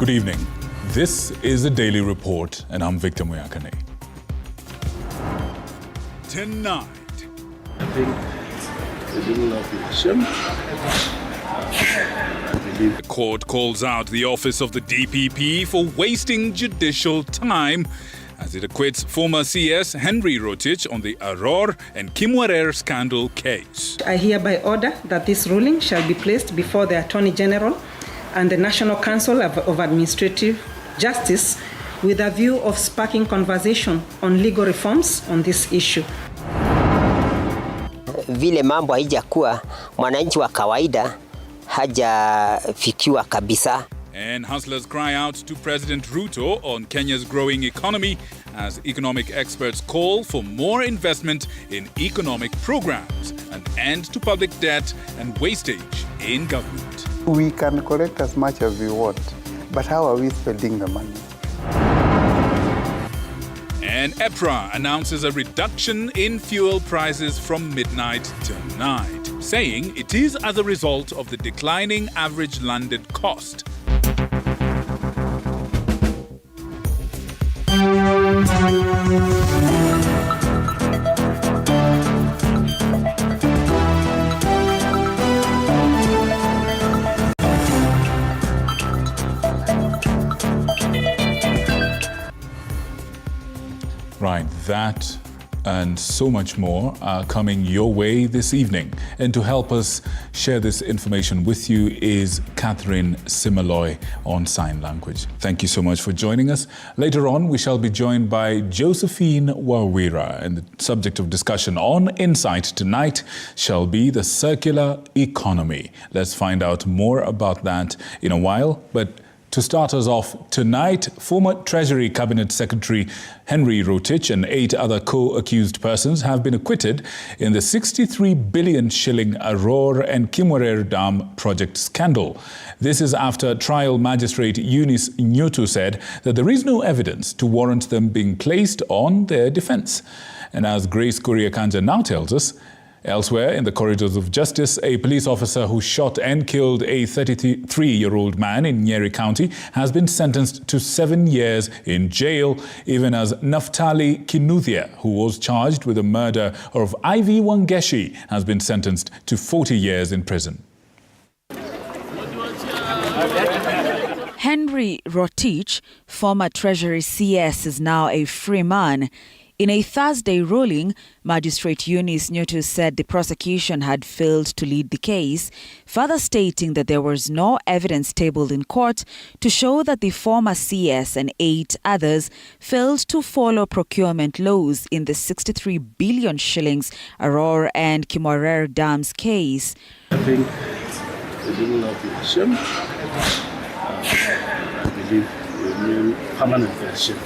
Good evening. This is a daily report, and I'm Victor Muyakane. Tonight, I think the beginning of the election. The court calls out the office of the DPP for wasting judicial time as it acquits former CS Henry Rotich on the Aror and Kimwarer scandal case. I hereby order that this ruling shall be placed before the Attorney General and the National Council of Administrative Justice with a view of sparking conversation on legal reforms on this issue. Vile mambo haijakuwa, mwananchi wa kawaida hajafikiwa kabisa. And hustlers cry out to President Ruto on Kenya's growing economy as economic experts call for more investment in economic programs, an end to public debt and wastage in government. We can collect as much as we want, but how are we spending the money? And EPRA announces a reduction in fuel prices from midnight tonight, saying it is as a result of the declining average landed cost. Right, that and so much more are coming your way this evening. And to help us share this information with you is Catherine Simaloy on sign language. Thank you so much for joining us. Later on, we shall be joined by Josephine Wawira, and the subject of discussion on Insight tonight shall be the circular economy. Let's find out more about that in a while, but to start us off tonight, former Treasury Cabinet Secretary Henry Rotich and 8 other co-accused persons have been acquitted in the 63 billion shilling Aror and Kimwarer Dam project scandal. This is after trial magistrate Eunice Nyoto said that there is no evidence to warrant them being placed on their defense. And as Grace Kuriakanja now tells us, elsewhere in the corridors of justice, a police officer who shot and killed a 33-year-old man in Nyeri County has been sentenced to 7 years in jail, even as Naftali Kinuthia, who was charged with the murder of Ivy Wangeshi, has been sentenced to 40 years in prison. Henry Rotich, former Treasury CS, is now a free man. In a Thursday ruling, Magistrate Eunice Nyoto said the prosecution had failed to lead the case, further stating that there was no evidence tabled in court to show that the former CS and 8 others failed to follow procurement laws in the 63 billion shillings Aror and Kimwarer Dams case. I think the beginning of the election, I believe will mean permanent election.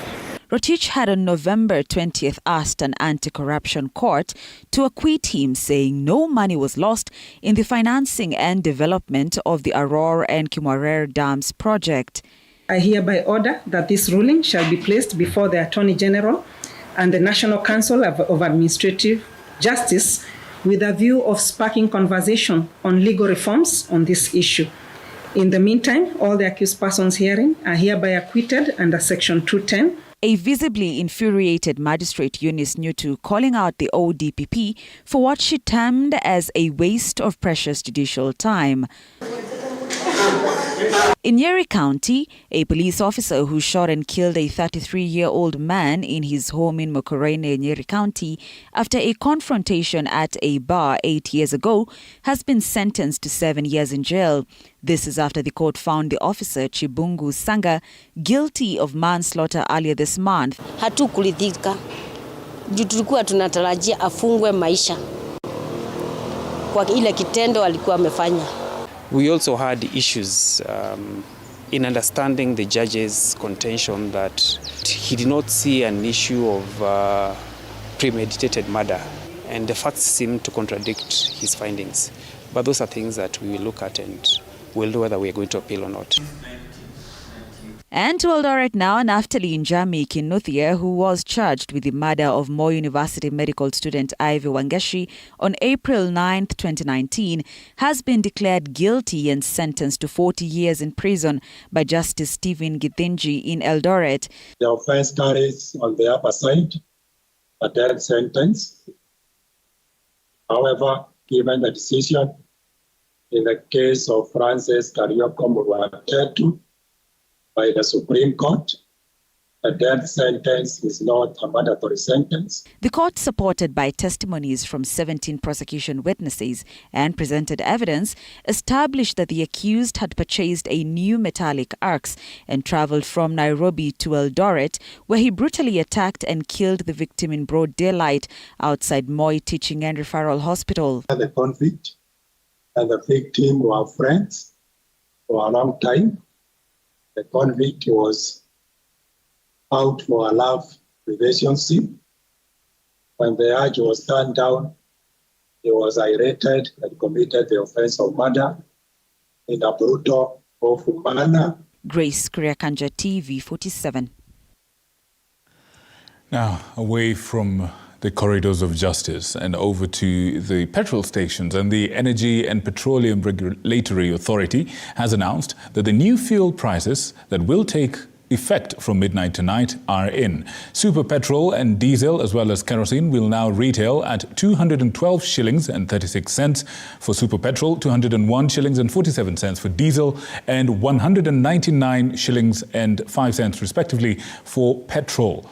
Rotich had on November 20th asked an anti-corruption court to acquit him, saying no money was lost in the financing and development of the Aror and Kimwarer Dams project. I hereby order that this ruling shall be placed before the Attorney General and the National Council of Administrative Justice with a view of sparking conversation on legal reforms on this issue. In the meantime, all the accused persons herein are hereby acquitted under Section 210. A visibly infuriated Magistrate Eunice Nyoto calling out the ODPP for what she termed as a waste of precious judicial time. In Nyeri County, a police officer who shot and killed a 33-year-old man in his home in Mokorene, Nyeri County, after a confrontation at a bar 8 years ago, has been sentenced to 7 years in jail. This is after the court found the officer, Chibungu Sanga, guilty of manslaughter earlier this month. Hatukuridhika. Tulikuwa tunatarajia afungwe maisha kwa ile kitendo alikuwa amefanya. We also had issues in understanding the judge's contention that he did not see an issue of premeditated murder, and the facts seem to contradict his findings. But those are things that we will look at and we'll know whether we are going to appeal or not. And to Eldoret now, Naftali Njami Kinuthia, who was charged with the murder of Moi University medical student Ivy Wangeshi on April 9, 2019, has been declared guilty and sentenced to 40 years in prison by Justice Stephen Githinji in Eldoret. The offense carries on the upper side a death sentence. However, given the decision in the case of Francis Karioko Murwatetu by the Supreme Court, a death sentence is not a mandatory sentence. The court, supported by testimonies from 17 prosecution witnesses and presented evidence, established that the accused had purchased a new metallic axe and travelled from Nairobi to Eldoret, where he brutally attacked and killed the victim in broad daylight outside Moi Teaching and Referral Hospital. The convict and the victim were friends for a long time. The convict was out for a love relationship. When the charge was turned down, he was irritated and committed the offense of murder in a brutal, awful manner. Grace Kuriakanja, TV 47. Now, away from the corridors of justice and over to the petrol stations, and the Energy and Petroleum Regulatory Authority has announced that the new fuel prices that will take effect from midnight tonight are in. Super petrol and diesel as well as kerosene will now retail at 212 shillings and 36 cents for super petrol, 201 shillings and 47 cents for diesel, and 199 shillings and 5 cents respectively for petrol.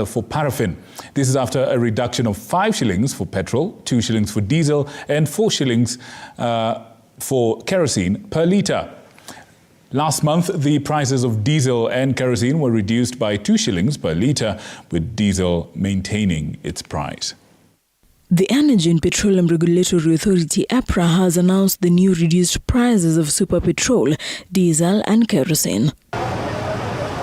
For paraffin. This is after a reduction of 5 shillings for petrol, 2 shillings for diesel, and 4 shillings for kerosene per litre. Last month, the prices of diesel and kerosene were reduced by 2 shillings per litre, with diesel maintaining its price. The Energy and Petroleum Regulatory Authority, EPRA, has announced the new reduced prices of super petrol, diesel and kerosene.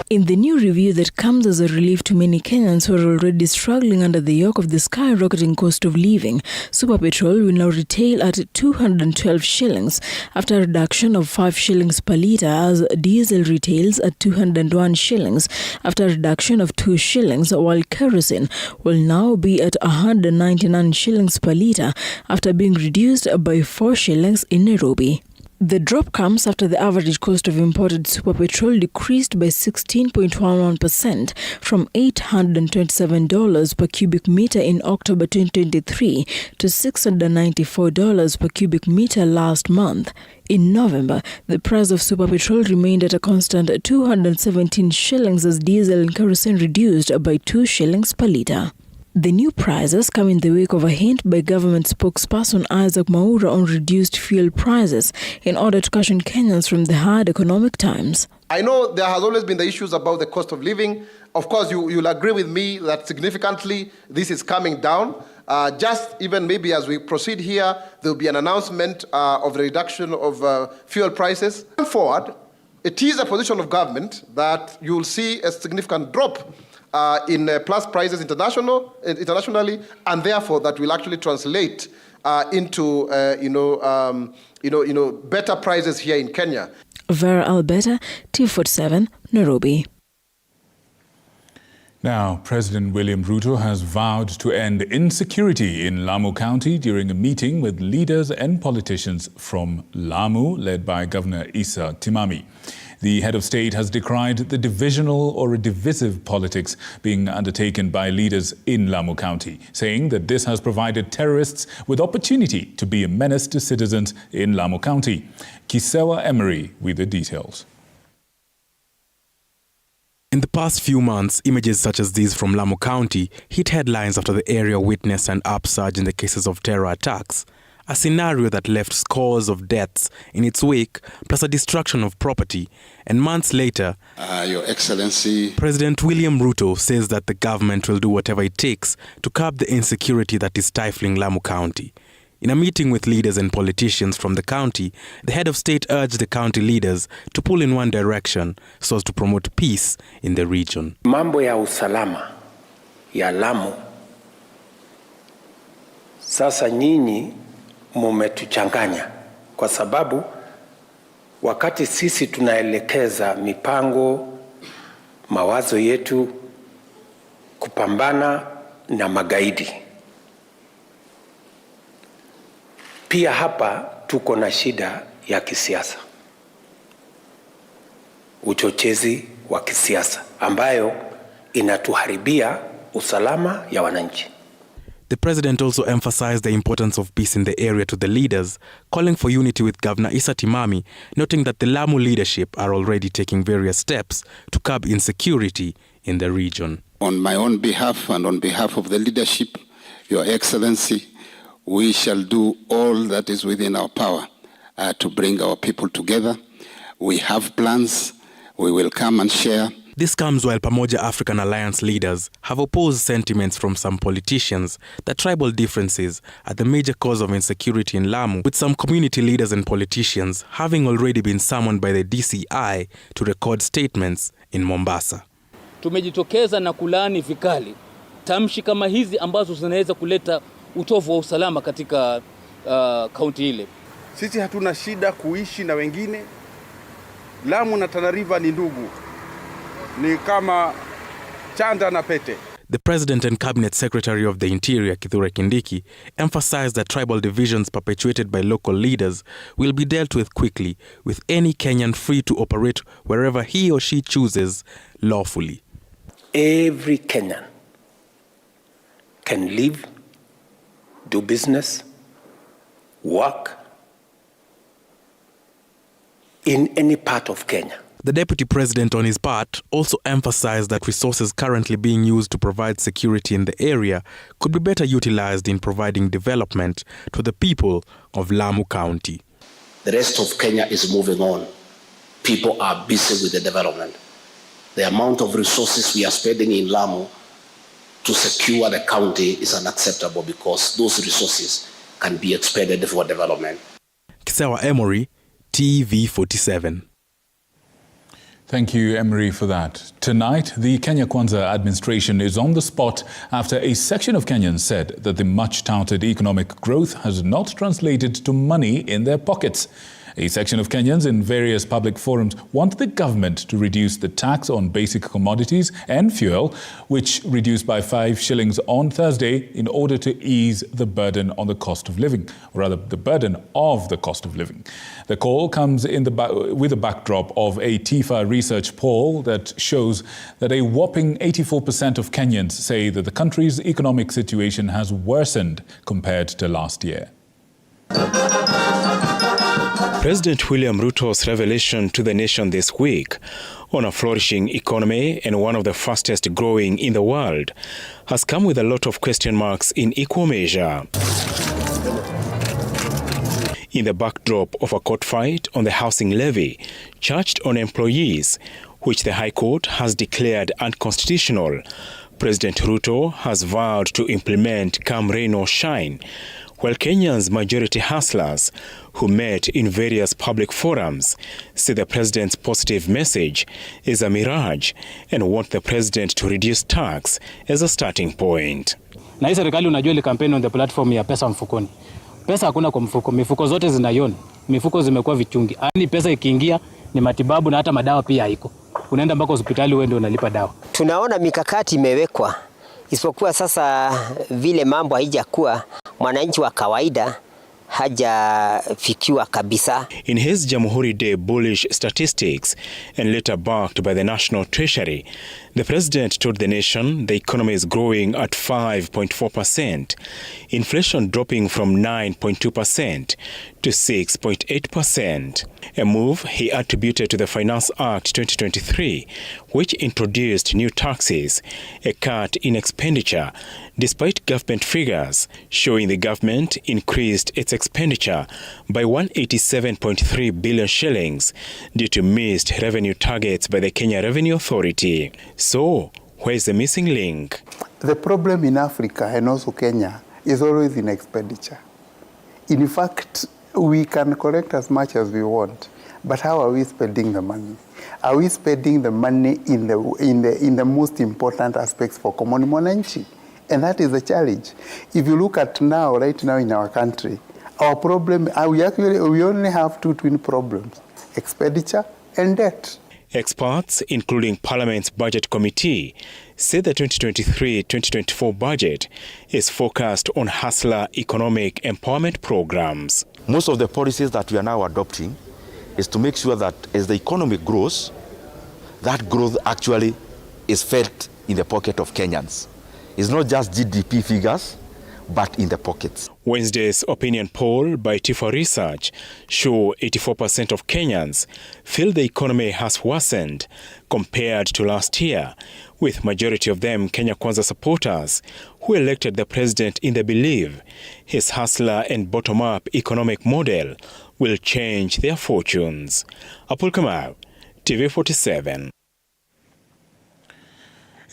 In the new review that comes as a relief to many Kenyans who are already struggling under the yoke of the skyrocketing cost of living, super petrol will now retail at 212 shillings after a reduction of 5 shillings per litre, as diesel retails at 201 shillings after a reduction of 2 shillings, while kerosene will now be at 199 shillings per litre after being reduced by 4 shillings in Nairobi. The drop comes after the average cost of imported super petrol decreased by 16.11% from $827 per cubic meter in October 2023 to $694 per cubic meter last month. In November, the price of super petrol remained at a constant 217 shillings as diesel and kerosene reduced by 2 shillings per litre. The new prices come in the wake of a hint by government spokesperson Isaac Mwaura on reduced fuel prices in order to caution Kenyans from the hard economic times. I know there has always been the issues about the cost of living. Of course, you'll agree with me that significantly this is coming down. Just even maybe as we proceed here, there will be an announcement of the reduction of fuel prices. Going forward, it is a position of government that you will see a significant drop in plus prices internationally, and therefore that will actually translate into better prices here in Kenya. Vera Alberta, TV47, Nairobi. Now, President William Ruto has vowed to end insecurity in Lamu County during a meeting with leaders and politicians from Lamu, led by Governor Issa Timami. The head of state has decried the divisional or divisive politics being undertaken by leaders in Lamu County, saying that this has provided terrorists with opportunity to be a menace to citizens in Lamu County. Kisewa Emery with the details. In the past few months, images such as these from Lamu County hit headlines after the area witnessed an upsurge in the cases of terror attacks. A scenario that left scores of deaths in its wake, plus a destruction of property. And months later, Your Excellency, President William Ruto says that the government will do whatever it takes to curb the insecurity that is stifling Lamu County. In a meeting with leaders and politicians from the county, the head of state urged the county leaders to pull in one direction so as to promote peace in the region. Mambo ya usalama ya Lamu, sasa nyinyi mumetuchanganya kwa sababu wakati sisi tunaelekeza mipango, mawazo yetu kupambana na magaidi. Pia hapa tuko na shida ya kisiasa, uchochezi wa kisiasa ambayo inatuharibia usalama ya wananchi. The president also emphasized the importance of peace in the area to the leaders, calling for unity with Governor Issa Timami, noting that the Lamu leadership are already taking various steps to curb insecurity in the region. On my own behalf and on behalf of the leadership, Your Excellency, we shall do all that is within our power to bring our people together. We have plans. We will come and share. This comes while Pamoja African Alliance leaders have opposed sentiments from some politicians that tribal differences are the major cause of insecurity in Lamu, with some community leaders and politicians having already been summoned by the DCI to record statements in Mombasa. Tumejitokeza na kulaani vikali tamshi kama hizi ambazo zinaweza kuleta utovu wa usalama katika kaunti ile. Sisi hatuna shida kuishi na wengine. Lamu na Tana River ni ndugu. Ni kama chanda na pete. The President and Cabinet Secretary of the Interior, Kithure Kindiki, emphasized that tribal divisions perpetuated by local leaders will be dealt with quickly, with any Kenyan free to operate wherever he or she chooses lawfully. Every Kenyan can live, do business, work in any part of Kenya. The Deputy President, on his part, also emphasized that resources currently being used to provide security in the area could be better utilized in providing development to the people of Lamu County. The rest of Kenya is moving on. People are busy with the development. The amount of resources we are spending in Lamu to secure the county is unacceptable because those resources can be expended for development. Kisewa Emory, TV47. Thank you, Emery, for that. Tonight, the Kenya Kwanza administration is on the spot after a section of Kenyans said that the much-touted economic growth has not translated to money in their pockets. A section of Kenyans in various public forums want the government to reduce the tax on basic commodities and fuel, which reduced by 5 shillings on Thursday in order to ease the burden on the cost of living, or rather the burden of the cost of living. The call comes in with a backdrop of a TIFA research poll that shows that a whopping 84% of Kenyans say that the country's economic situation has worsened compared to last year. President William Ruto's revelation to the nation this week on a flourishing economy and one of the fastest growing in the world has come with a lot of question marks in equal measure. In the backdrop of a court fight on the housing levy charged on employees, which the High Court has declared unconstitutional, President Ruto has vowed to implement come rain or shine, while Kenya's majority hustlers who met in various public forums say the president's positive message is a mirage and want the president to reduce tax as a starting point. Na hii serikali unajua ile campaign on the platform ya pesa mfukoni. Pesa hakuna kwa mfuko, mifuko zote zinaiona. Mifuko zimekuwa vichungi. Yaani pesa ikiingia ni matibabu na hata madawa pia haiko. Unaenda mpaka hospitali wewe ndio unalipa dawa. Tunaona mikakati imewekwa. Isipokuwa sasa vile mambo haijakuwa, mwananchi wa kawaida hajafikiwa kabisa. In his Jamhuri Day bullish statistics and later backed by the National Treasury, the president told the nation the economy is growing at 5.4%, inflation dropping from 9.2% to 6.8%, a move he attributed to the Finance Act 2023, which introduced new taxes, a cut in expenditure, despite government figures showing the government increased its expenditure by 187.3 billion shillings due to missed revenue targets by the Kenya Revenue Authority. So, where is the missing link? The problem in Africa and also Kenya is always in expenditure. In fact, we can collect as much as we want, but how are we spending the money? Are we spending the money in the most important aspects for common mwananchi? And that is the challenge. If you look at right now in our country, our problem, we only have 2 twin problems. expenditure, and debt. Experts, including Parliament's Budget Committee, say the 2023-2024 budget is focused on hustler economic empowerment programs. Most of the policies that we are now adopting is to make sure that as the economy grows, that growth actually is felt in the pocket of Kenyans. It's not just GDP figures, but in the pockets. Wednesday's opinion poll by Tifa Research show 84% of Kenyans feel the economy has worsened compared to last year, with majority of them Kenya Kwanza supporters who elected the president in the belief his hustler and bottom-up economic model will change their fortunes. Apul Kamau, TV47.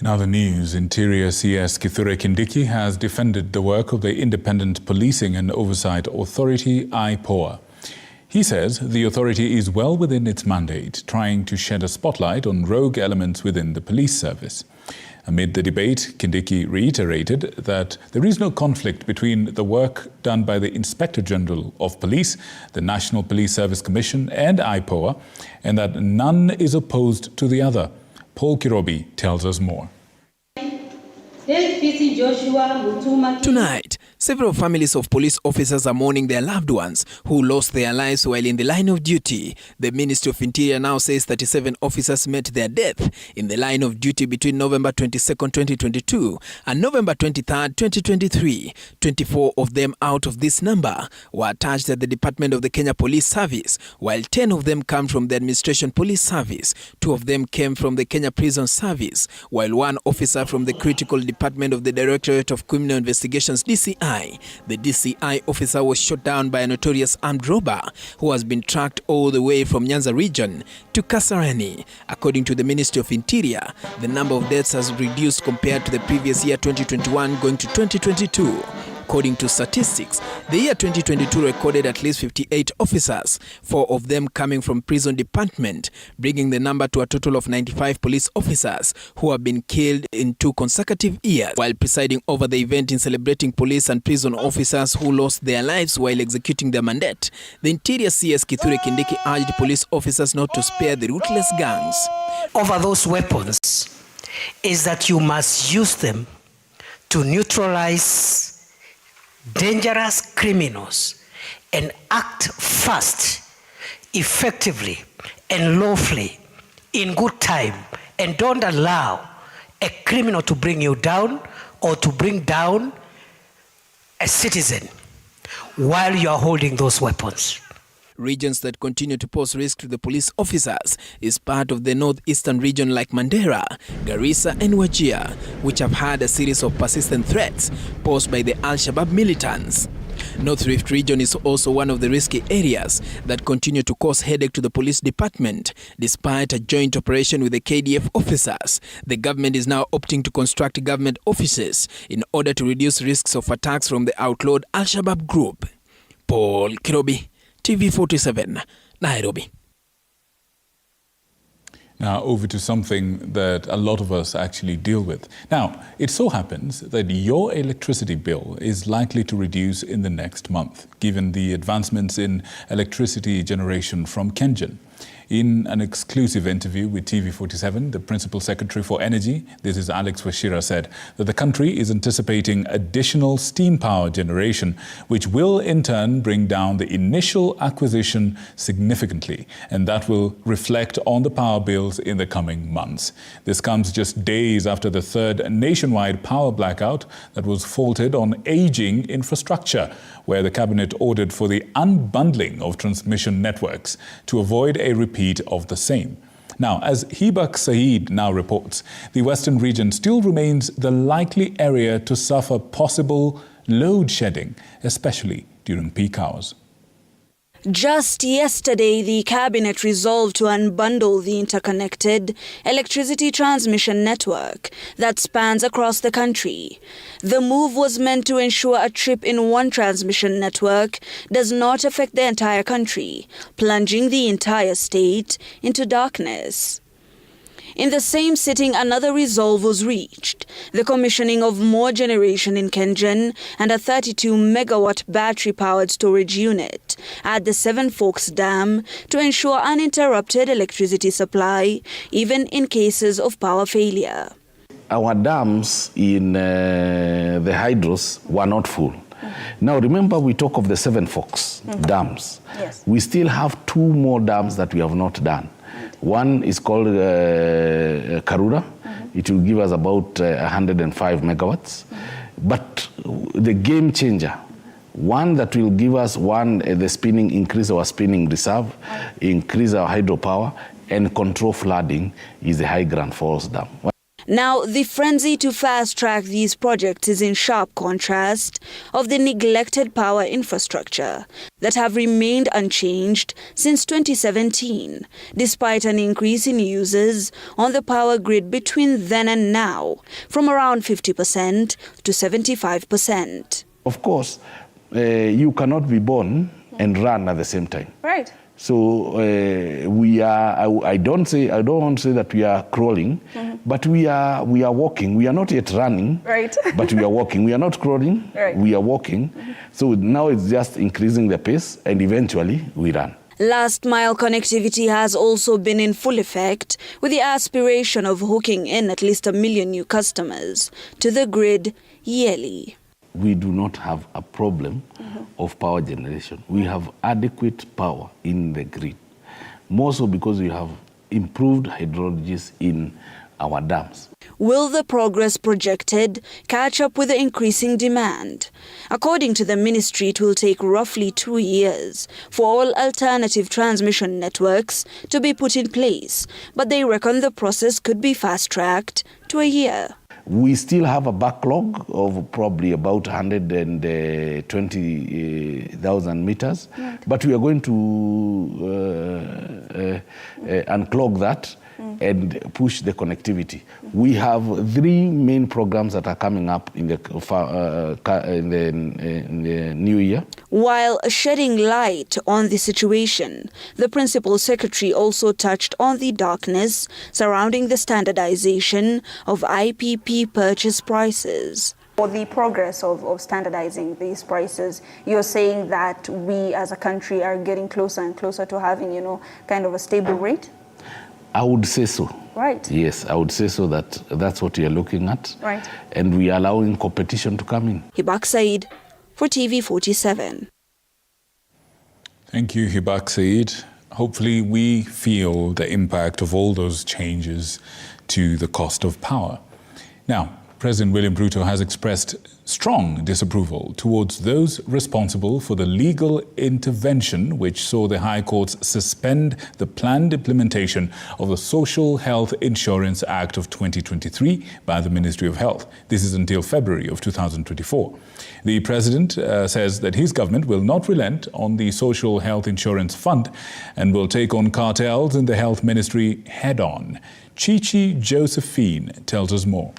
In other news, Interior CS Kithure Kindiki has defended the work of the Independent Policing and Oversight Authority, IPOA. He says the authority is well within its mandate, trying to shed a spotlight on rogue elements within the police service. Amid the debate, Kindiki reiterated that there is no conflict between the work done by the Inspector General of Police, the National Police Service Commission and IPOA, and that none is opposed to the other. Paul Kirobi tells us more. Tonight, several families of police officers are mourning their loved ones who lost their lives while in the line of duty. The Ministry of Interior now says 37 officers met their death in the line of duty between November 22nd, 2022 and November 23rd, 2023. 24 of them out of this number were attached at the Department of the Kenya Police Service, while 10 of them come from the Administration Police Service. 2 of them came from the Kenya Prison Service, while 1 officer from the Critical Department of the Directorate of Criminal Investigations, DCI. The DCI officer was shot down by a notorious armed robber who has been tracked all the way from Nyanza region to Kasarani. According to the Ministry of Interior, the number of deaths has reduced compared to the previous year 2021 going to 2022. According to statistics, the year 2022 recorded at least 58 officers, 4 of them coming from prison department, bringing the number to a total of 95 police officers who have been killed in 2 consecutive years. While presiding over the event in celebrating police and prison officers who lost their lives while executing their mandate, the Interior CS Kithure Kindiki urged police officers not to spare the ruthless gangs. Over those weapons is that you must use them to neutralize dangerous criminals and act fast, effectively, and lawfully in good time, and don't allow a criminal to bring you down or to bring down a citizen while you are holding those weapons. Regions that continue to pose risk to the police officers is part of the northeastern region like Mandera, Garissa and Wajir, which have had a series of persistent threats posed by the Al-Shabaab militants. North Rift region is also one of the risky areas that continue to cause headache to the police department. Despite a joint operation with the KDF officers, the government is now opting to construct government offices in order to reduce risks of attacks from the outlawed Al-Shabaab group. Paul Kirobi, TV47, Nairobi. Now, over to something that a lot of us actually deal with. Now, it so happens that your electricity bill is likely to reduce in the next month, given the advancements in electricity generation from KenGen. In an exclusive interview with TV47, the Principal Secretary for Energy, this is Alex Washira, said that the country is anticipating additional steam power generation, which will in turn bring down the initial acquisition significantly, and that will reflect on the power bills in the coming months. This comes just days after the third nationwide power blackout that was faulted on aging infrastructure, where the cabinet ordered for the unbundling of transmission networks to avoid a repeat of the same. Now, as Hibak Saeed now reports, the Western region still remains the likely area to suffer possible load shedding, especially during peak hours. Just yesterday, the cabinet resolved to unbundle the interconnected electricity transmission network that spans across the country. The move was meant to ensure a trip in one transmission network does not affect the entire country, plunging the entire state into darkness. In the same sitting, another resolve was reached, the commissioning of more generation in KenGen and a 32-megawatt battery-powered storage unit at the Seven Forks Dam to ensure uninterrupted electricity supply, even in cases of power failure. Our dams in the hydros were not full. Now remember, we talk of the Seven Forks dams. Yes. We still have 2 more dams that we have not done. One is called Karura. It will give us about 105 megawatts. But the game changer, one that will give us the spinning, increase our spinning reserve, increase our hydropower, and control flooding, is the High Grand Falls Dam. Now, the frenzy to fast-track these projects is in sharp contrast of the neglected power infrastructure that have remained unchanged since 2017, despite an increase in users on the power grid between then and now, from around 50% to 75%. Of course, you cannot be born and run at the same time. Right. So we are. I don't want to say that we are crawling, but we are walking. We are not yet running, right? But we are walking. We are not crawling. Right. We are walking. So now it's just increasing the pace, and eventually we run. Last mile connectivity has also been in full effect, with the aspiration of hooking in at least 1 million new customers to the grid yearly. We do not have a problem of power generation. We have adequate power in the grid, more so because we have improved hydrologies in our dams. Will the progress projected catch up with the increasing demand? According to the ministry, it will take roughly 2 years for all alternative transmission networks to be put in place, but they reckon the process could be fast-tracked to a year. We still have a backlog of probably about 120,000 meters, but we are going to unclog that and push the connectivity. We have 3 main programs that are coming up in the new year. While shedding light on the situation, the Principal Secretary also touched on the darkness surrounding the standardization of IPP purchase prices. For the progress of standardizing these prices, you're saying that we as a country are getting closer and closer to having, kind of a stable rate? I would say so. Right. Yes, I would say so that's what we are looking at. Right. And we are allowing competition to come in. Hibak Said for TV47. Thank you, Hibak Said. Hopefully we feel the impact of all those changes to the cost of power. Now, President William Ruto has expressed strong disapproval towards those responsible for the legal intervention which saw the High Courts suspend the planned implementation of the Social Health Insurance Act of 2023 by the Ministry of Health. This is until February of 2024. The President says that his government will not relent on the Social Health Insurance Fund and will take on cartels in the Health Ministry head-on. Chichi Josephine tells us more.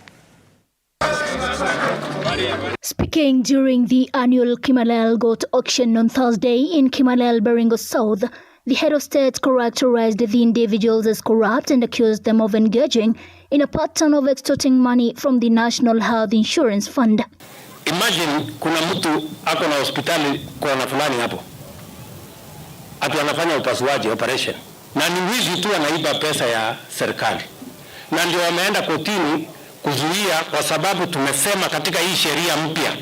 Speaking during the annual Kimalel Goat auction on Thursday in Kimalel, Baringo South, the head of state characterized the individuals as corrupt and accused them of engaging in a pattern of extorting money from the National Health Insurance Fund. Imagine kuna mtu ako na hospitali kona fulani hapo. Atu anafanya upasuaji operation. Na ni wizi tu anaiba pesa ya serikali. Na ndio wameenda kotini kuzuia kwa sababu tumesema katika hii sheria mpya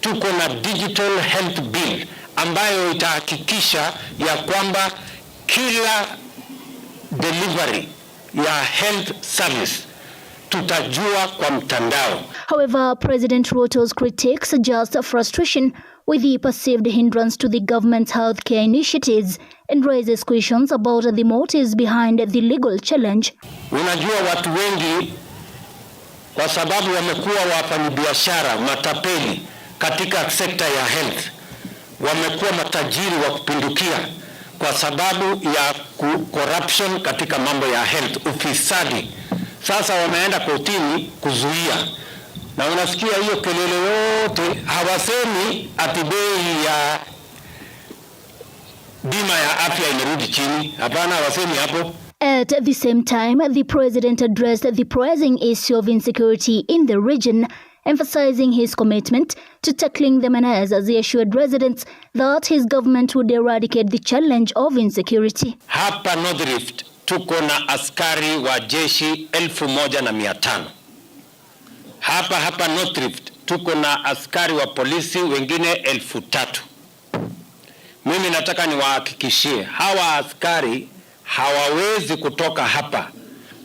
tuko na digital health bill ambayo itahakikisha ya kwamba kila delivery ya health service tutajua kwa mtandao. However, President Ruto's critics suggest frustration with the perceived hindrance to the government's healthcare initiatives and raises questions about the motives behind the legal challenge. Unajua watu wengi kwa sababu wamekuwa wafanyabiashara matapeli katika sekta ya health, wamekuwa matajiri wa kupindukia kwa sababu ya corruption katika mambo ya health, ufisadi. Sasa wameenda kotini kuzuia, na unasikia hiyo kelele yote. Hawasemi ati bei ya bima ya afya imerudi chini. Hapana, hawasemi hapo. At the same time, the president addressed the pressing issue of insecurity in the region emphasizing his commitment to tackling the menace as he assured residents that his government would eradicate the challenge of insecurity. Hapa North Rift tuko na askari wa jeshi 1,500. Hapa North Rift tuko na askari wa polisi wengine 3,000. Mimi nataka niwahakikishie hawa askari hawawezi kutoka hapa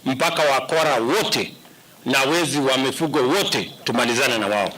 mpaka wakora wote na wezi wa mifugo wote tumalizane na wao.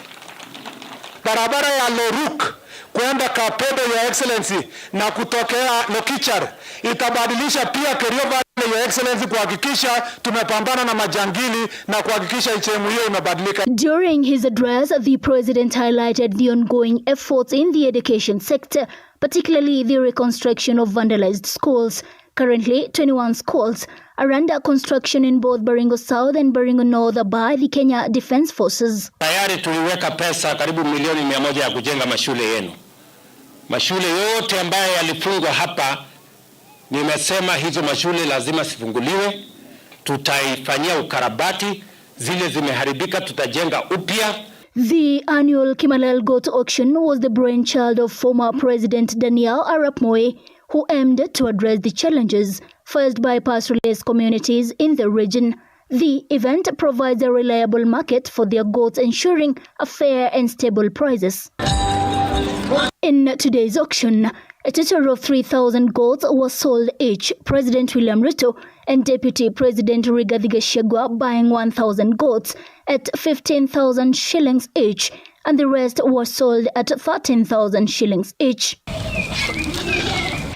Barabara ya Loruk kwenda Kapedo ya Excellency na kutokea Lokichar itabadilisha pia Kerio Valley ya Excellency kuhakikisha tumepambana na majangili na kuhakikisha ichemu hiyo imebadilika. During his address, the president highlighted the ongoing efforts in the education sector, particularly the reconstruction of vandalized schools. Currently, 21 schools are under construction in both Baringo South and Baringo North by the Kenya Defence Forces. Tayari tuliweka pesa karibu milioni 100 ya kujenga mashule yenu. Mashule yote ambayo yalifungwa hapa, nimesema hizo mashule lazima sifunguliwe. Tutaifanyia ukarabati, zile zimeharibika tutajenga upya. The annual Kimalel Goat Auction was the brainchild of former President Daniel Arap Moi, who aimed to address the challenges faced by pastoralist communities in the region. The event provides a reliable market for their goats, ensuring a fair and stable prices. In today's auction, a total of 3,000 goats were sold each. President William Ruto and Deputy President Rigathi Gachagua buying 1,000 goats at 15,000 shillings each, and the rest were sold at 13,000 shillings each.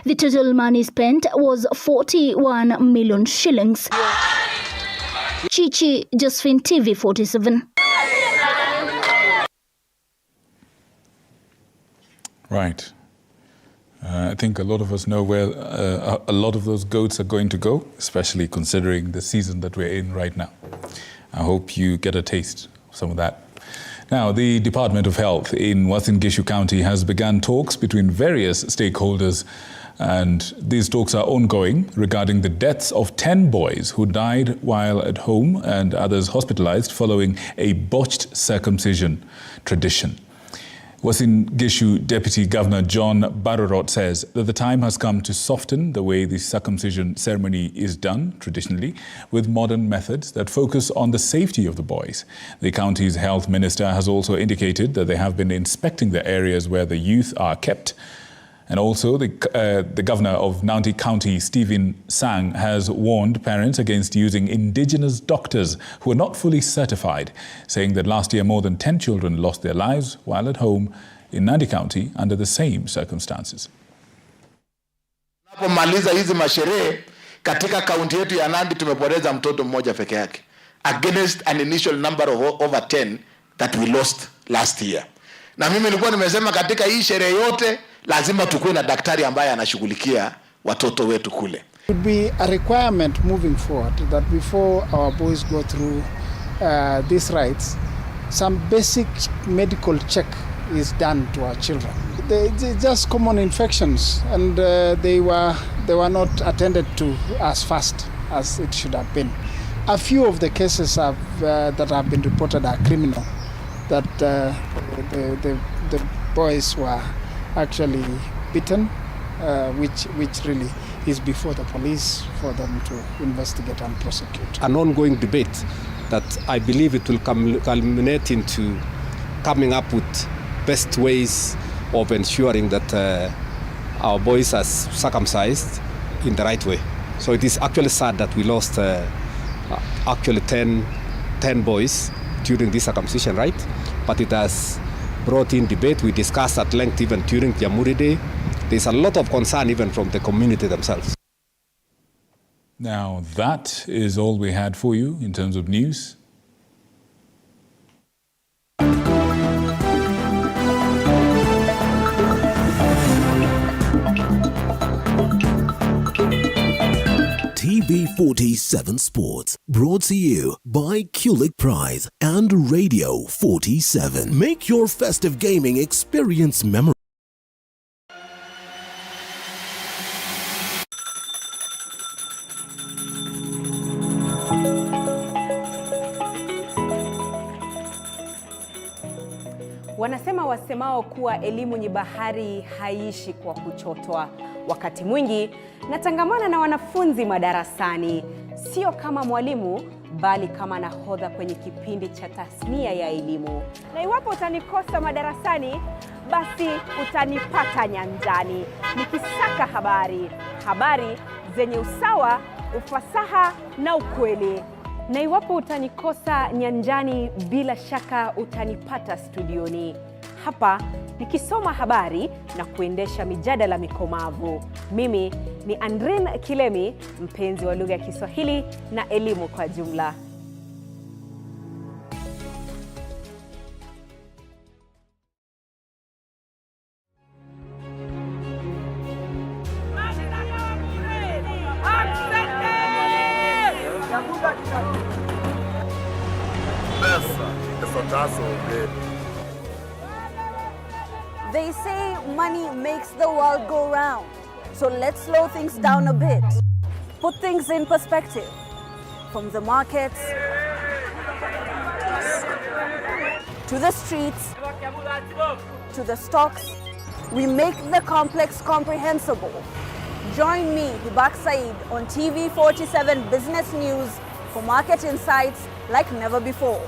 The total money spent was 41 million shillings. Chichi, Josephine, TV 47. Right. I think a lot of us know where a lot of those goats are going to go, especially considering the season that we're in right now. I hope you get a taste of some of that. Now, the Department of Health in Uasin Gishu County has begun talks between various stakeholders, and these talks are ongoing regarding the deaths of 10 boys who died while at home and others hospitalized following a botched circumcision tradition. Uasin Gishu Deputy Governor John Barorot says that the time has come to soften the way the circumcision ceremony is done traditionally with modern methods that focus on the safety of the boys. The county's health minister has also indicated that they have been inspecting the areas where the youth are kept. And also, the governor of Nandi County, Stephen Sang, has warned parents against using indigenous doctors who are not fully certified, saying that last year more than 10 children lost their lives while at home in Nandi County under the same circumstances. Tunapomaliza hizi masherehe katika kaunti yetu ya Nandi tumepoteza mtoto mmoja peke yake against an initial number of over 10 that we lost last year. Na mimi nilikuwa nimesema katika hii sherehe yote lazima tukue na daktari ambaye anashughulikia watoto wetu kule. It would be a requirement moving forward that before our boys go through these rites, some basic medical check is done to our children. They're just common infections, and they were not attended to as fast as it should have been. A few of the cases that have been reported are criminal, that the boys were actually beaten, which really is before the police for them to investigate and prosecute. An ongoing debate that I believe it will culminate into coming up with best ways of ensuring that our boys are circumcised in the right way. So it is actually sad that we lost actually 10 boys during this circumcision rite, but it has brought in debate. We discussed at length even during Jamhuri Day. There's a lot of concern even from the community themselves. Now, that is all we had for you in terms of news. TV47 Sports, brought to you by Kulik Prize and Radio 47. Make your festive gaming experience memorable. wasemao kuwa elimu ni bahari haishi kwa kuchotwa. Wakati mwingi natangamana na wanafunzi madarasani, sio kama mwalimu bali kama nahodha kwenye kipindi cha tasnia ya elimu. Na iwapo utanikosa madarasani, basi utanipata nyanjani nikisaka habari zenye usawa, ufasaha na ukweli. Na iwapo utanikosa nyanjani, bila shaka utanipata studioni hapa nikisoma habari na kuendesha mijadala mikomavu. Mimi ni Andrin Kilemi, mpenzi wa lugha ya Kiswahili na elimu kwa jumla. They say money makes the world go round. So let's slow things down a bit. Put things in perspective. From the markets to the streets to the stocks, we make the complex comprehensible. Join me, Hibak Said, on TV47 Business News for market insights like never before.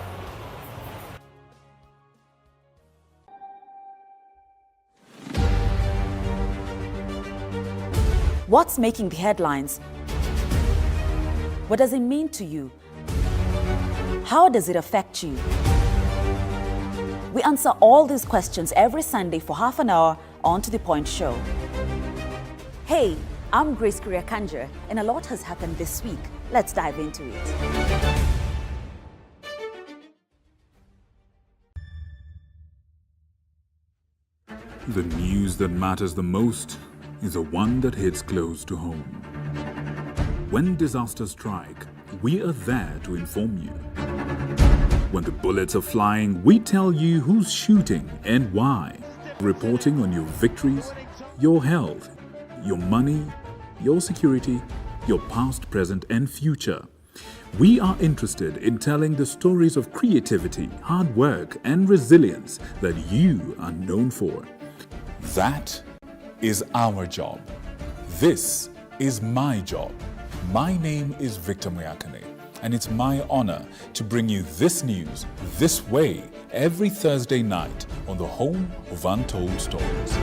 What's making the headlines? What does it mean to you? How does it affect you? We answer all these questions every Sunday for half an hour on To The Point Show. Hey, I'm Grace Kuriakanja, and a lot has happened this week. Let's dive into it. The news that matters the most is the one that hits close to home. When disasters strike, we are there to inform you. When the bullets are flying, we tell you who's shooting and why. Reporting on your victories, your health, your money, your security, your past, present, and future. We are interested in telling the stories of creativity, hard work, and resilience that you are known for. That is our job. This is my job. My name is Victor Muyakane, and it's my honor to bring you this news this way every Thursday night on the home of Untold Stories.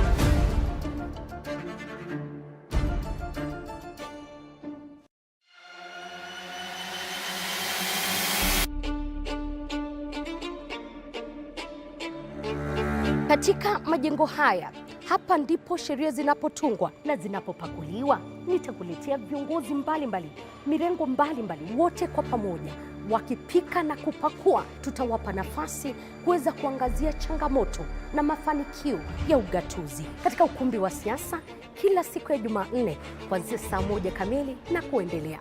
Katika majengo haya, hapa ndipo sheria zinapotungwa na zinapopakuliwa. Nitakuletea viongozi mbalimbali, mirengo mbalimbali, wote kwa pamoja wakipika na kupakua. Tutawapa nafasi kuweza kuangazia changamoto na mafanikio ya ugatuzi katika ukumbi wa siasa kila siku ya Jumanne kuanzia saa 1 kamili na kuendelea.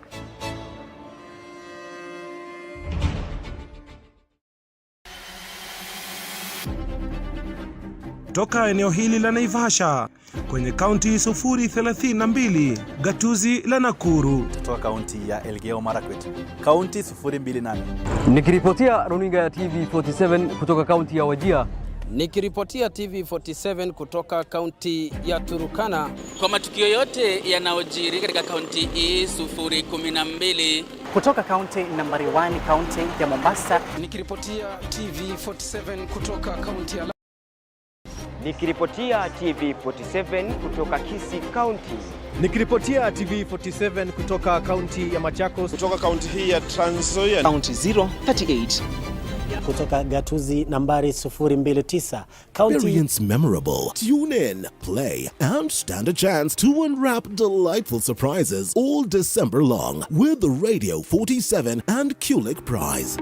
Toka eneo hili la Naivasha kwenye kaunti 032, gatuzi la Nakuru. Toka kaunti ya Elgeyo Marakwet, kaunti 028. Nikiripotia runinga ya TV47 kutoka kaunti ya Wajir. Nikiripotia TV47 kutoka kaunti ya Turukana. Kwa matukio yote yanayojiri katika kaunti hii 012. Kutoka kaunti nambari 1, kaunti ya Mombasa. Nikiripotia TV47 kutoka kaunti ya Nikiripotia TV47 kutoka Kisii County. Nikiripotia TV47 kutoka kaunti ya Machakos. Kutoka kaunti hii ya Trans Nzoia. Kaunti 038. Kutoka gatuzi nambari 029. Experience memorable. Tune in, play, and stand a chance to unwrap delightful surprises all December long with the Radio 47 and Kulik Prize.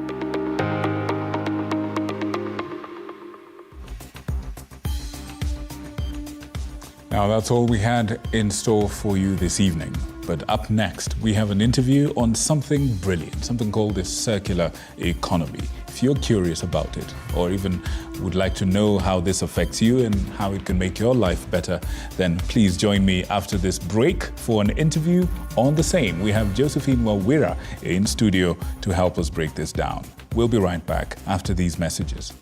Now that's all we had in store for you this evening. But up next, we have an interview on something brilliant, something called the circular economy. If you're curious about it, or even would like to know how this affects you and how it can make your life better, then please join me after this break for an interview on the same. We have Josephine Wawira in studio to help us break this down. We'll be right back after these messages.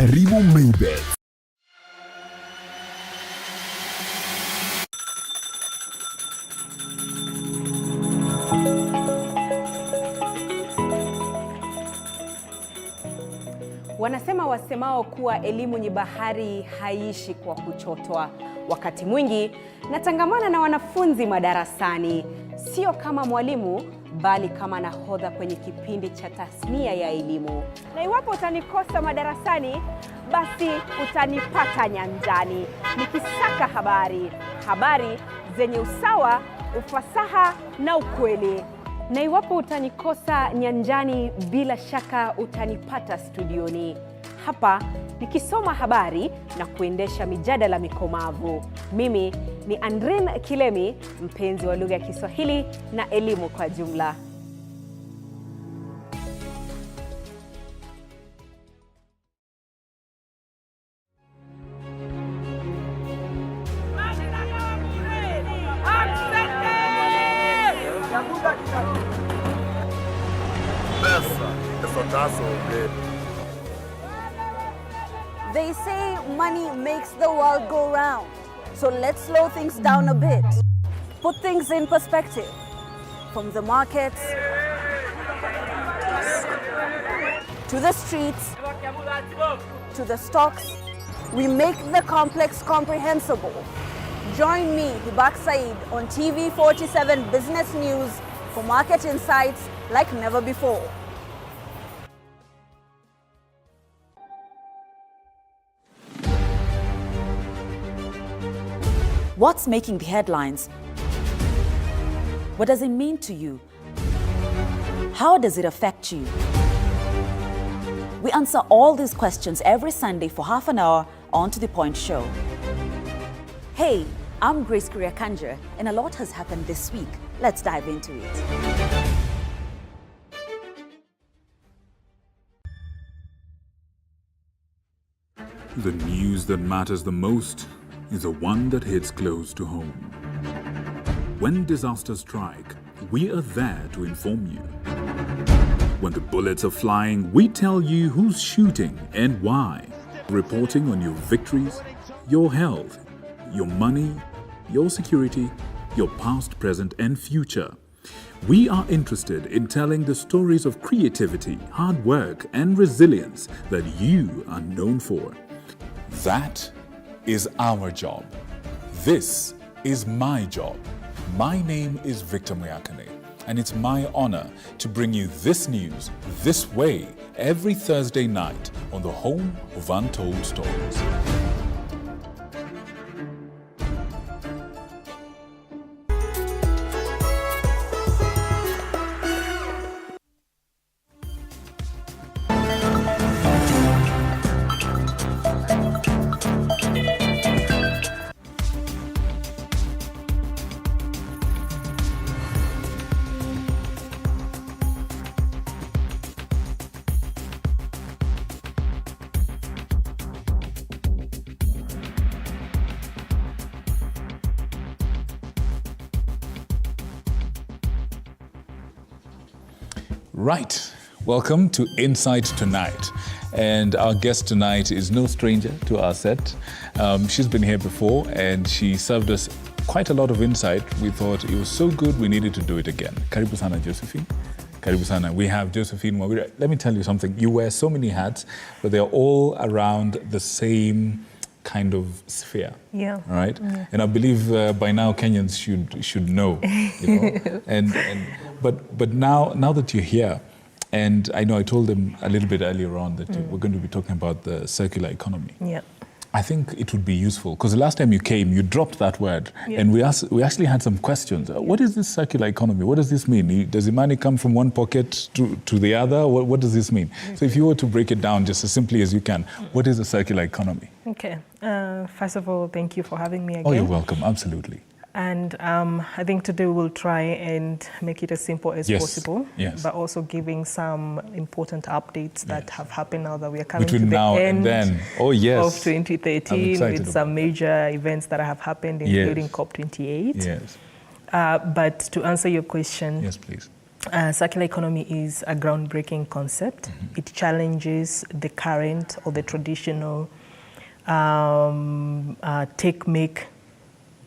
Karibu Maybet. Wanasema wasemao kuwa elimu ni bahari haiishi kwa kuchotwa. Wakati mwingi natangamana na wanafunzi madarasani, sio kama mwalimu bali kama nahodha kwenye kipindi cha tasnia ya elimu. Na iwapo utanikosa madarasani, basi utanipata nyanjani nikisaka habari zenye usawa, ufasaha na ukweli. Na iwapo utanikosa nyanjani, bila shaka utanipata studioni hapa nikisoma habari na kuendesha mijadala mikomavu. Mimi ni Andrin Kilemi, mpenzi wa lugha ya Kiswahili na elimu kwa jumla. They say money makes the world go round. So let's slow things down a bit. Put things in perspective. From the markets to the streets to the stocks, we make the complex comprehensible. Join me, Hibak Said, on TV47 Business News for market insights like never before. What's making the headlines? What does it mean to you? How does it affect you? We answer all these questions every Sunday for half an hour on To The Point Show. Hey, I'm Grace Kuriakanja, and a lot has happened this week. Let's dive into it. The news that matters the most is the one that hits close to home. When disasters strike, we are there to inform you. When the bullets are flying, we tell you who's shooting and why. Reporting on your victories, your health, your money, your security, your past, present, and future. We are interested in telling the stories of creativity, hard work, and resilience that you are known for. That is our job. This is my job. My name is Victor Muyakane, and it's my honor to bring you this news this way every Thursday night on the home of Untold Stories. Right, welcome to Insight Tonight. And our guest tonight is no stranger to our set. She's been here before and she served us quite a lot of insight. We thought it was so good we needed to do it again. Karibu sana, Josephine. Karibu sana. We have Josephine Mwawira. Let me tell you something. You wear so many hats, but they're all around the same kind of sphere. Yeah. All right. Yeah. And I believe by now Kenyans should know. You know? But now that you're here, and I know I told them a little bit earlier on that we're going to be talking about the circular economy. Yeah. I think it would be useful because the last time you came, you dropped that word, Yeah. and we actually had some questions. What is this circular economy? What does this mean? Does the money come from one pocket to the other? What does this mean? So if you were to break it down just as simply as you can, what is a circular economy? Okay. First of all, thank you for having me again. Oh, you're welcome. Absolutely. And I think today we'll try and make it as simple as possible, but also giving some important updates that have happened now that we are coming between to the now end and then. Oh, yes. of 2013 with some major events that have happened, including COP28. Yes. But to answer your question, yes, please. Circular economy is a groundbreaking concept. It challenges the current or the traditional take, make,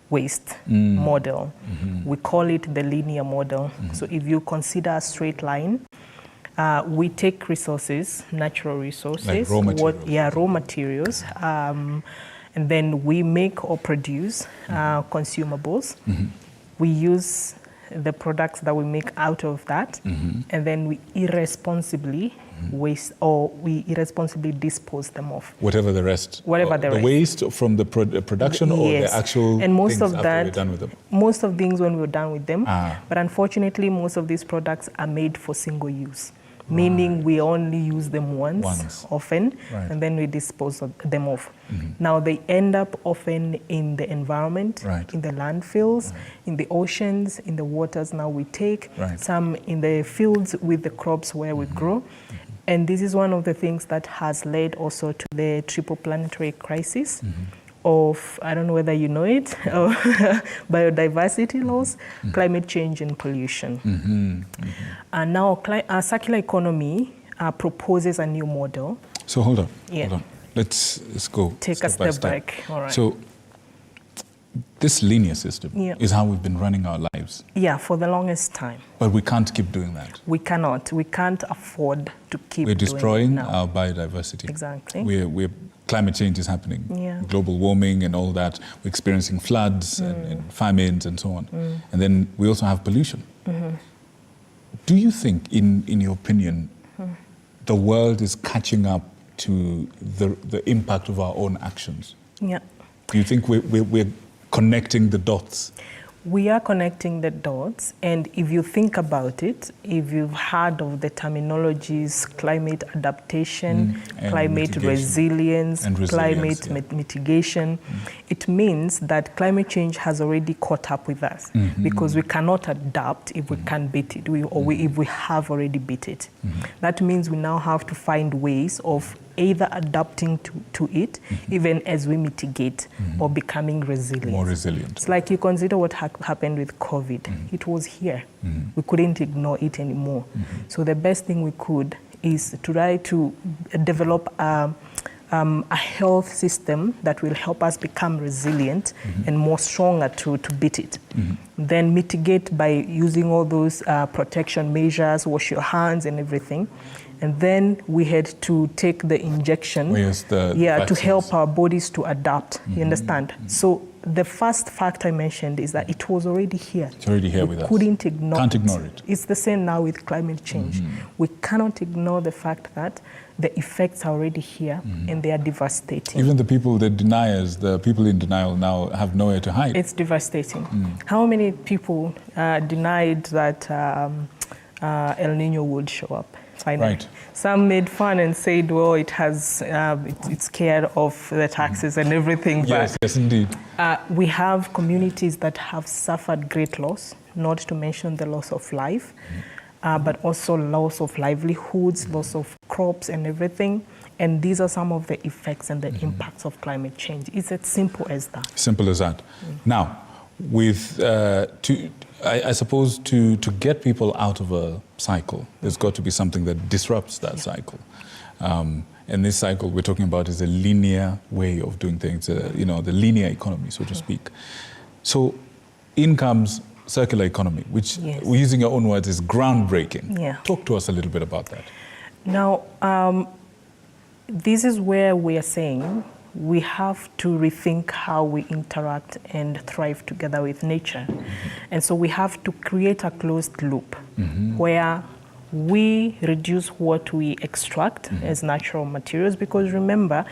waste model. We call it the linear model. So if you consider a straight line, we take resources, natural resources, like raw materials. raw materials, and then we make or produce consumables. We use the products that we make out of that, and then we irresponsibly waste, or we irresponsibly dispose them off. Whatever the rest. The waste from the production or the actual and most things of after that, we're done with them? Most of things when we're done with them. But unfortunately, most of these products are made for single use. Meaning we only use them once. Often, and then we dispose of them off. Now they end up often in the environment, in the landfills, in the oceans, in the waters. Now we take some in the fields with the crops where we grow. And this is one of the things that has led also to the triple planetary crisis of, I don't know whether you know it, biodiversity loss, climate change and pollution. And now circular economy proposes a new model. So hold on, hold on. Let's go Take a step back. All right. So this linear system is how we've been running our lives. Yeah, for the longest time. But we can't keep doing that. We cannot. We can't afford to keep We're destroying doing it now. our biodiversity. Exactly. Climate change is happening. Global warming and all that. We're experiencing floods and famines and so on. And then we also have pollution. Do you think, in your opinion, the world is catching up to the impact of our own actions? Yeah. Do you think we're connecting the dots? We are connecting the dots, and if you think about it, if you've heard of the terminologies climate adaptation, climate resilience, climate mitigation, it means that climate change has already caught up with us because we cannot adapt if we can't beat it, if we have already beat it. That means we now have to find ways of either adapting to it, even as we mitigate, or becoming resilient. More resilient. It's like you consider what happened with COVID. It was here. We couldn't ignore it anymore. So the best thing we could is to try to develop a health system that will help us become resilient and more stronger to beat it. Then mitigate by using all those protection measures, wash your hands and everything. And then we had to take the injection to help our bodies to adapt. You understand? So the first fact I mentioned is that it was already here. It's already here with us. Couldn't ignore Can't ignore it. It's the same now with climate change. We cannot ignore the fact that the effects are already here and they are devastating. Even the people, the deniers, the people in denial now have nowhere to hide. It's devastating. How many people denied that El Nino would show up? Finally. Some made fun and said, well, it has, it's scared of the taxes and everything. Yes, yes, indeed. We have communities that have suffered great loss, not to mention the loss of life, but also loss of livelihoods, loss of crops and everything. And these are some of the effects and the impacts of climate change. It's as simple as that. Simple as that. Now, with I suppose to get people out of a cycle, there's got to be something that disrupts that cycle. And this cycle we're talking about is a linear way of doing things, the linear economy, so to speak. So in comes circular economy, which, using your own words, is groundbreaking. Talk to us a little bit about that. Now, this is where we are saying we have to rethink how we interact and thrive together with nature. And so we have to create a closed loop where we reduce what we extract as natural materials, because remember,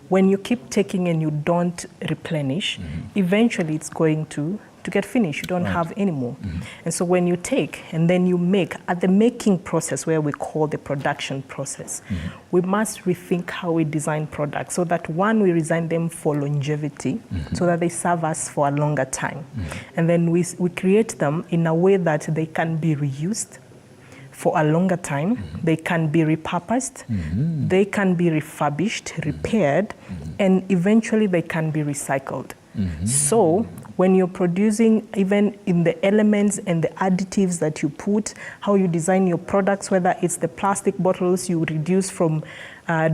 when you keep taking and you don't replenish, eventually it's going to get finished. You don't have any more. And so when you take and then you make, at the making process, where we call the production process, we must rethink how we design products so that, one, we design them for longevity, so that they serve us for a longer time. And then we create them in a way that they can be reused for a longer time, they can be repurposed, they can be refurbished, repaired, and eventually they can be recycled. So when you're producing, even in the elements and the additives that you put, how you design your products, whether it's the plastic bottles you reduce from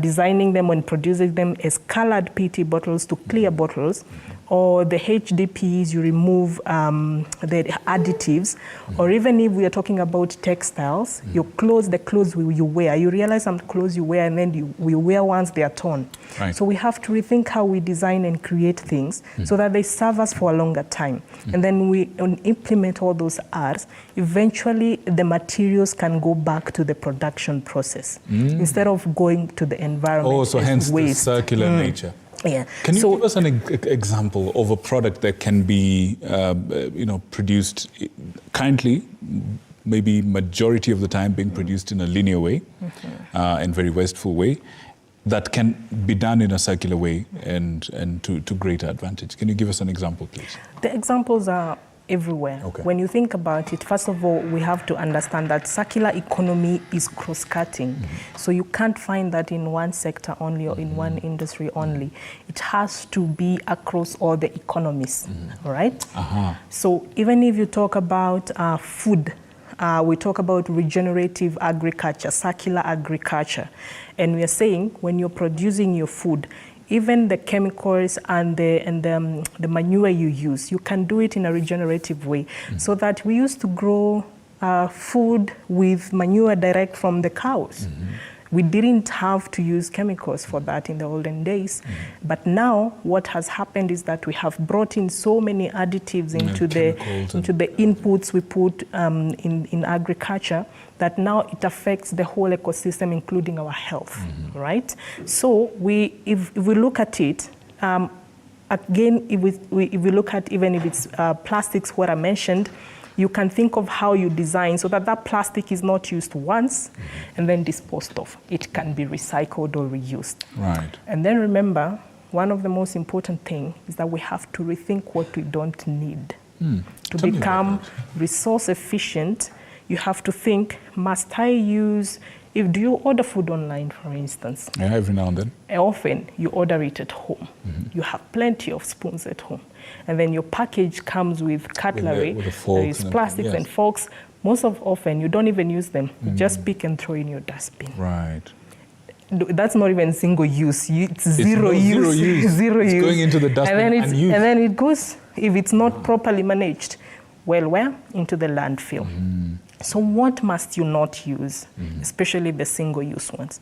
designing them and producing them as colored PET bottles to clear bottles, or the HDPs, you remove the additives, or even if we are talking about textiles, your clothes, the clothes you wear, you realize some clothes you wear and then you wear once they are torn. Right. So we have to rethink how we design and create things so that they serve us for a longer time. And then we implement all those R's, eventually the materials can go back to the production process instead of going to the environment. Oh, so hence waste. the circular nature. Yeah. Can you give us an example of a product that can be, produced currently, maybe majority of the time being produced in a linear way and very wasteful way, that can be done in a circular way and to greater advantage? Can you give us an example, please? The examples are everywhere. Okay. When you think about it, first of all, we have to understand that circular economy is cross-cutting. So you can't find that in one sector only or in one industry only. It has to be across all the economies, all right? So even if you talk about food, we talk about regenerative agriculture, circular agriculture. And we are saying when you're producing your food, even the chemicals and the manure you use, you can do it in a regenerative way. So that we used to grow food with manure direct from the cows. We didn't have to use chemicals for that in the olden days. But now what has happened is that we have brought in so many additives into the inputs we put in agriculture that now it affects the whole ecosystem, including our health, right? So if we look at it, again, if we look at even if it's plastics, what I mentioned, you can think of how you design so that that plastic is not used once and then disposed of. It can be recycled or reused. Right. And then remember, one of the most important things is that we have to rethink what we don't need. To become resource efficient, you have to think, must I use, do you order food online, for instance? Yeah, every now and then. Often you order it at home. You have plenty of spoons at home. And then your package comes with cutlery, with a fork, there is plastics and forks. Most often you don't even use them. You just pick and throw in your dustbin. Right. That's not even single use. It's zero use. Zero it's use. Going into the dustbin and then it goes, if it's not properly managed, where? Into the landfill. So what must you not use, especially the single-use ones?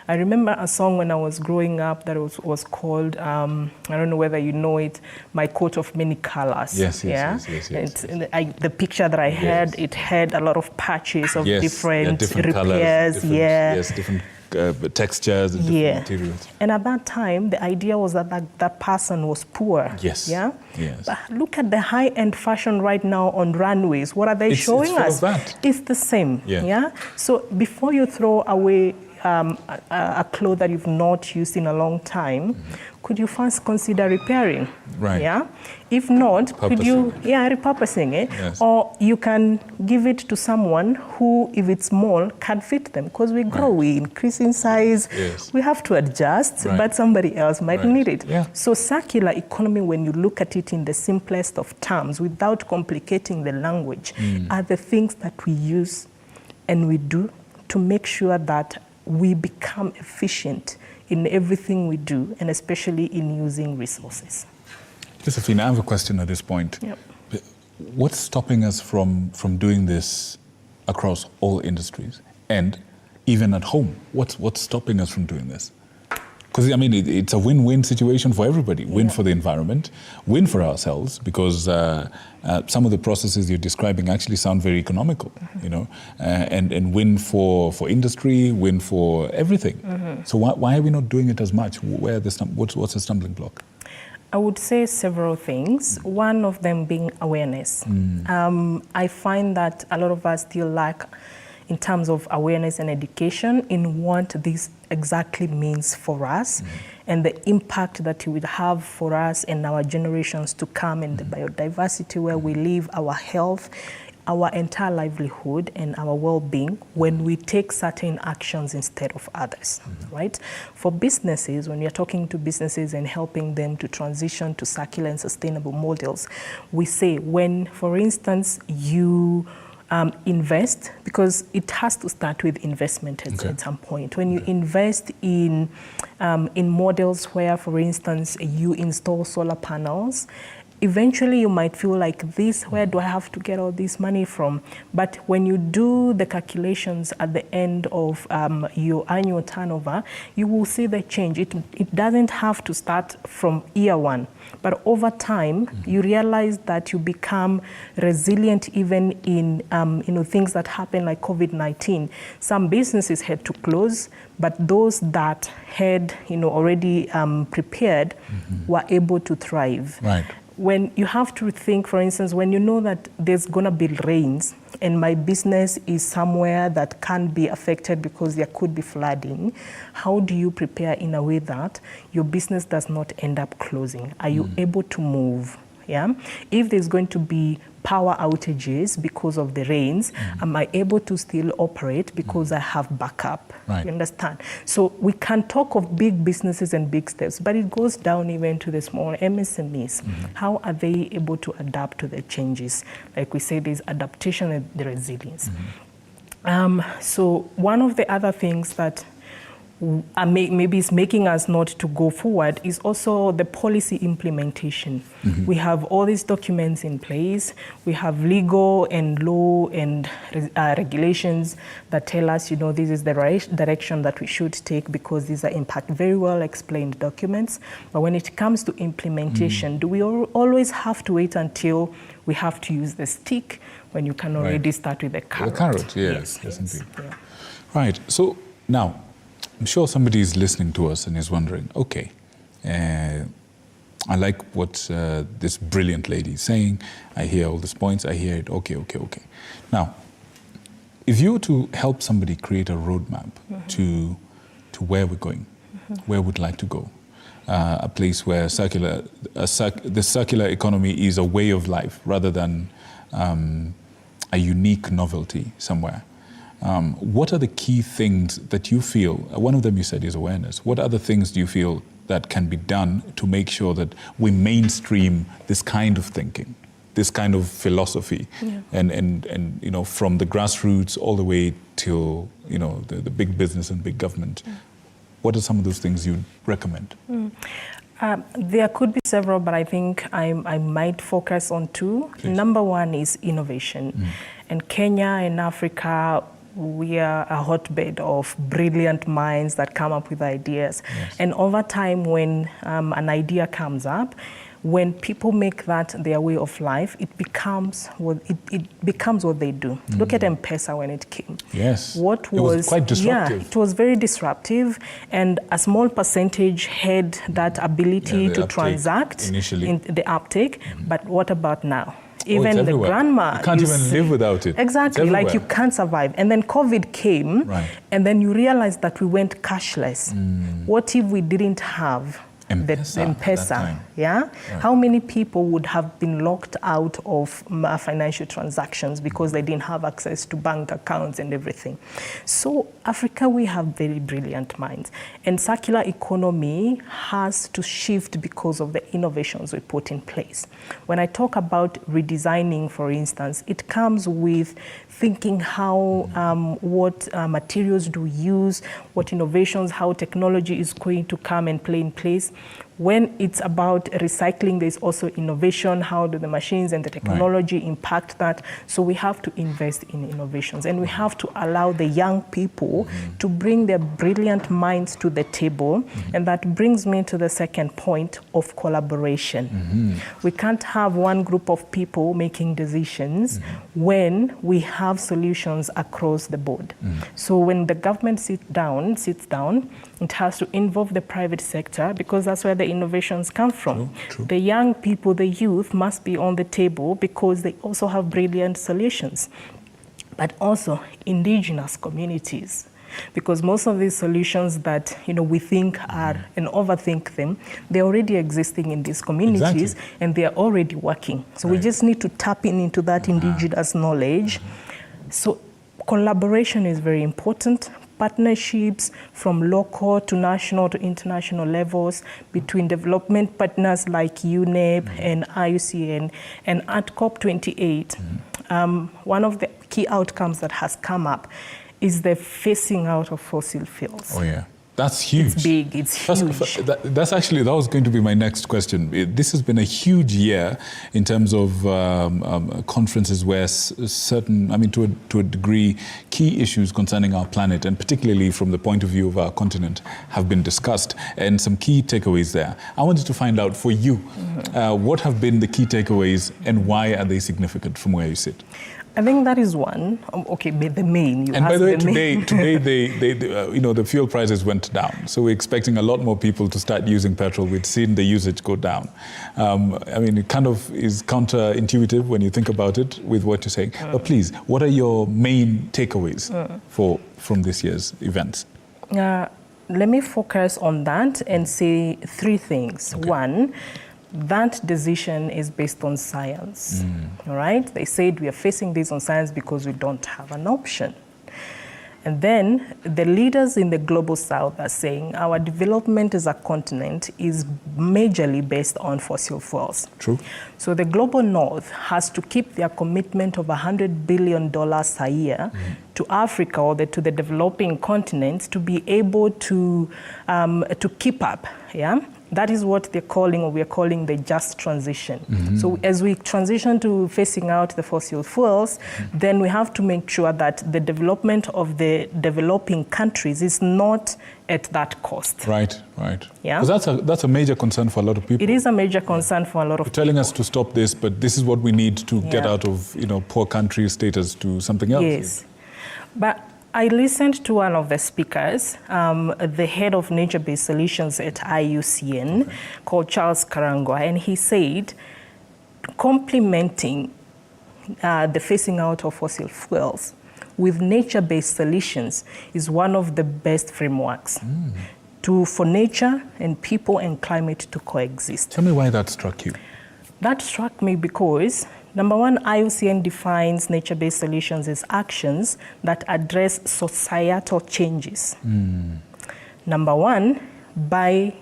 I remember a song when I was growing up that was called, I don't know whether you know it, My Coat of Many Colors. Yes. The picture that I had, it had a lot of patches of different colors, repairs. different textures and different materials. And at that time, the idea was that person was poor. Yes. Yeah. Yes. But look at the high-end fashion right now on runways. What are they showing us? It's the same. Yeah. So before you throw away a cloth that you've not used in a long time, could you first consider repairing? Right. Yeah. If not, could you repurposing it, or you can give it to someone who, if it's small, can fit them because we grow, we increase in size, we have to adjust, but somebody else might need it. So circular economy, when you look at it in the simplest of terms, without complicating the language, are the things that we use and we do to make sure that we become efficient in everything we do, and especially in using resources. Josephine, I have a question at this point. What's stopping us from doing this across all industries and even at home? What's stopping us from doing this? Because, I mean, it's a win-win situation for everybody. Win for the environment, win for ourselves, because some of the processes you're describing actually sound very economical, and win for industry, win for everything. So why are we not doing it as much? What's the stumbling block? I would say several things. One of them being awareness. I find that a lot of us still lack in terms of awareness and education in what this exactly means for us and the impact that it would have for us and our generations to come, and the biodiversity where we live, our health, our entire livelihood and our well-being when we take certain actions instead of others, right? For businesses, when you're talking to businesses and helping them to transition to circular and sustainable models, we say when, for instance, you invest, because it has to start with investment at some point. When you invest in models where, for instance, you install solar panels, eventually you might feel like where do I have to get all this money from? But when you do the calculations at the end of your annual turnover, you will see the change. It doesn't have to start from year one, but over time, you realize that you become resilient even in things that happen like COVID-19. Some businesses had to close, but those that had already prepared were able to thrive. Right. When you have to think, for instance, when you know that there's going to be rains and my business is somewhere that can be affected because there could be flooding, how do you prepare in a way that your business does not end up closing? Are you able to move? Yeah. If there's going to be power outages because of the rains, am I able to still operate because I have backup? Right. You understand? So we can talk of big businesses and big steps, but it goes down even to the small MSMEs. How are they able to adapt to the changes? Like we say, there's adaptation and the resilience. So one of the other things that maybe is making us not to go forward is also the policy implementation. We have all these documents in place. We have legal and law and regulations that tell us, this is the right direction that we should take because these are very well explained documents. But when it comes to implementation, do we always have to wait until we have to use the stick when you can already start with the carrot? The carrot, yes indeed. Yeah. Right, so now, I'm sure somebody is listening to us and is wondering, okay, I like what this brilliant lady is saying. I hear all these points. I hear it. Okay. Now, if you were to help somebody create a roadmap to where we're going, where we'd like to go, a place where the circular economy is a way of life rather than a unique novelty somewhere. What are the key things that you feel, one of them you said is awareness, what other things do you feel that can be done to make sure that we mainstream this kind of thinking, this kind of philosophy, and from the grassroots all the way to the big business and big government? What are some of those things you'd recommend? There could be several, but I think I might focus on two. Please. Number one is innovation. And Kenya and Africa, we are a hotbed of brilliant minds that come up with ideas. And over time, when an idea comes up, when people make that their way of life, it becomes what they do. Look at M-Pesa when it came. Yes, it was quite disruptive. Yeah, it was very disruptive, and a small percentage had that ability to transact initially in the uptake. But what about now? Even the grandma. You can't even live without it. Exactly, like you can't survive. And then COVID came, and then you realize that we went cashless. What if we didn't have M-Pesa? How many people would have been locked out of financial transactions because they didn't have access to bank accounts and everything? So Africa, we have very brilliant minds, and circular economy has to shift because of the innovations we put in place. When I talk about redesigning, for instance, it comes with thinking how, what materials do we use, what innovations, how technology is going to come and play in place. When it's about recycling, there's also innovation. How do the machines and the technology impact that? So we have to invest in innovations, and we have to allow the young people to bring their brilliant minds to the table. And that brings me to the second point of collaboration. We can't have one group of people making decisions when we have solutions across the board. So when the government sits down, it has to involve the private sector, because that's where the innovations come from. True. The young people, the youth, must be on the table because they also have brilliant solutions. But also indigenous communities. because most of these solutions that we think are and overthink them, they're already existing in these communities and they are already working. So we just need to tap into that indigenous knowledge. So collaboration is very important. Partnerships from local to national to international levels between development partners like UNEP and IUCN. And at COP28, one of the key outcomes that has come up is the phasing out of fossil fuels. Oh yeah, that's huge. It's big, it's huge. That's actually, that was going to be my next question. This has been a huge year in terms of conferences where certain, I mean, to a degree, key issues concerning our planet, and particularly from the point of view of our continent, have been discussed, and some key takeaways there. I wanted to find out for you, what have been the key takeaways and why are they significant from where you sit? I think that is one. Okay, the main. And by the way, today they the fuel prices went down, so we're expecting a lot more people to start using petrol. We've seen the usage go down. I mean, it kind of is counterintuitive when you think about it with what you're saying. But please, what are your main takeaways from this year's events? Let me focus on that and say three things. Okay. One, that decision is based on science, all right? They said we are facing this on science because we don't have an option. And then the leaders in the global south are saying our development as a continent is majorly based on fossil fuels. True. So the global north has to keep their commitment of $100 billion a year to Africa or to the developing continents to be able to keep up, yeah? That is what they're calling, or we're calling, the just transition. So as we transition to phasing out the fossil fuels, then we have to make sure that the development of the developing countries is not at that cost. Right. Yeah. Because that's a major concern for a lot of people. It is a major concern for a lot of people. You're telling us to stop this, but this is what we need to get out of poor country status to something else. Yes. But I listened to one of the speakers, the head of nature-based solutions at IUCN, called Charles Karangwa, and he said, complementing the phasing out of fossil fuels with nature-based solutions is one of the best frameworks for nature and people and climate to coexist. Tell me why that struck you. That struck me because, number one, IUCN defines nature-based solutions as actions that address societal changes. Number one, by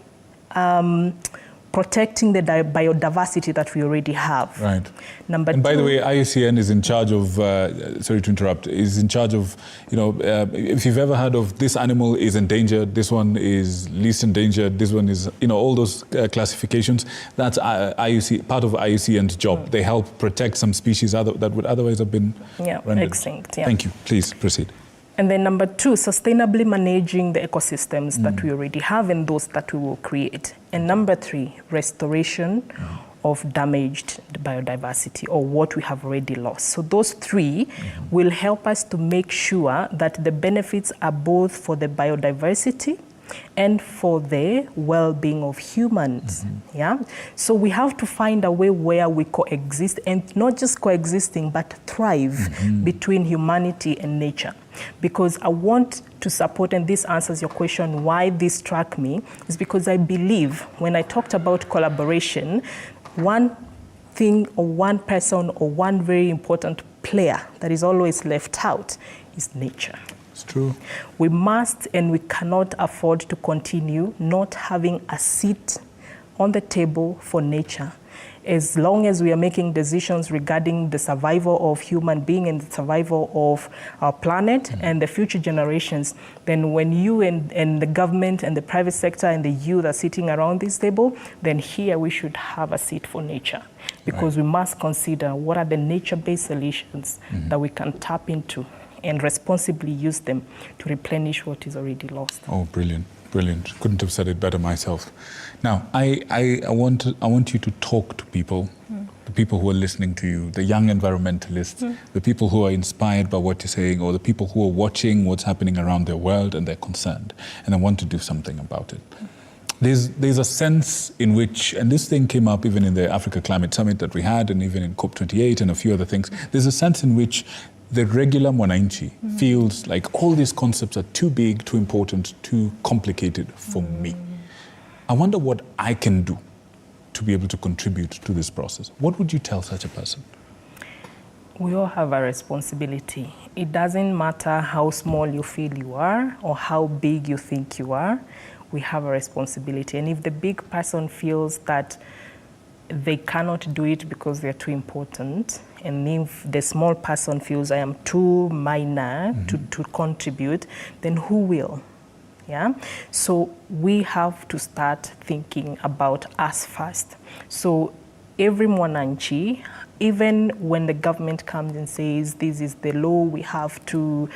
protecting the biodiversity that we already have. Right. Number and by two, the way, IUCN is in charge of, sorry to interrupt, is in charge of, if you've ever heard of this animal is endangered, this one is least endangered, this one is, all those classifications, that's part of IUCN's job. They help protect some species that would otherwise have been rendered extinct. Yeah. Thank you. Please proceed. And then number two, sustainably managing the ecosystems that we already have and those that we will create. And number three, restoration of damaged biodiversity or what we have already lost. So those three will help us to make sure that the benefits are both for the biodiversity and for the well-being of humans. Yeah. So we have to find a way where we coexist, and not just coexisting, but thrive between humanity and nature. Because I want to support, and this answers your question, why this struck me, is because I believe when I talked about collaboration, one thing or one person or one very important player that is always left out is nature. It's true. We must and we cannot afford to continue not having a seat on the table for nature. As long as we are making decisions regarding the survival of human being and the survival of our planet and the future generations, then when you and the government and the private sector and the youth are sitting around this table, then here we should have a seat for nature. Because we must consider what are the nature-based solutions that we can tap into and responsibly use them to replenish what is already lost. Oh, brilliant. Brilliant. Couldn't have said it better myself. Now, I want you to talk to people, the people who are listening to you, the young environmentalists, the people who are inspired by what you're saying, or the people who are watching what's happening around their world and they're concerned and they want to do something about it. There's a sense in which, and this thing came up even in the Africa Climate Summit that we had, and even in COP28 and a few other things, there's a sense in which the regular mwananchi feels like all these concepts are too big, too important, too complicated for me. I wonder what I can do to be able to contribute to this process. What would you tell such a person? We all have a responsibility. It doesn't matter how small you feel you are or how big you think you are. We have a responsibility. And if the big person feels that they cannot do it because they're too important, and if the small person feels I am too minor to contribute, then who will? Yeah? So we have to start thinking about us first. So every mwananchi, even when the government comes and says this is the law, we have to,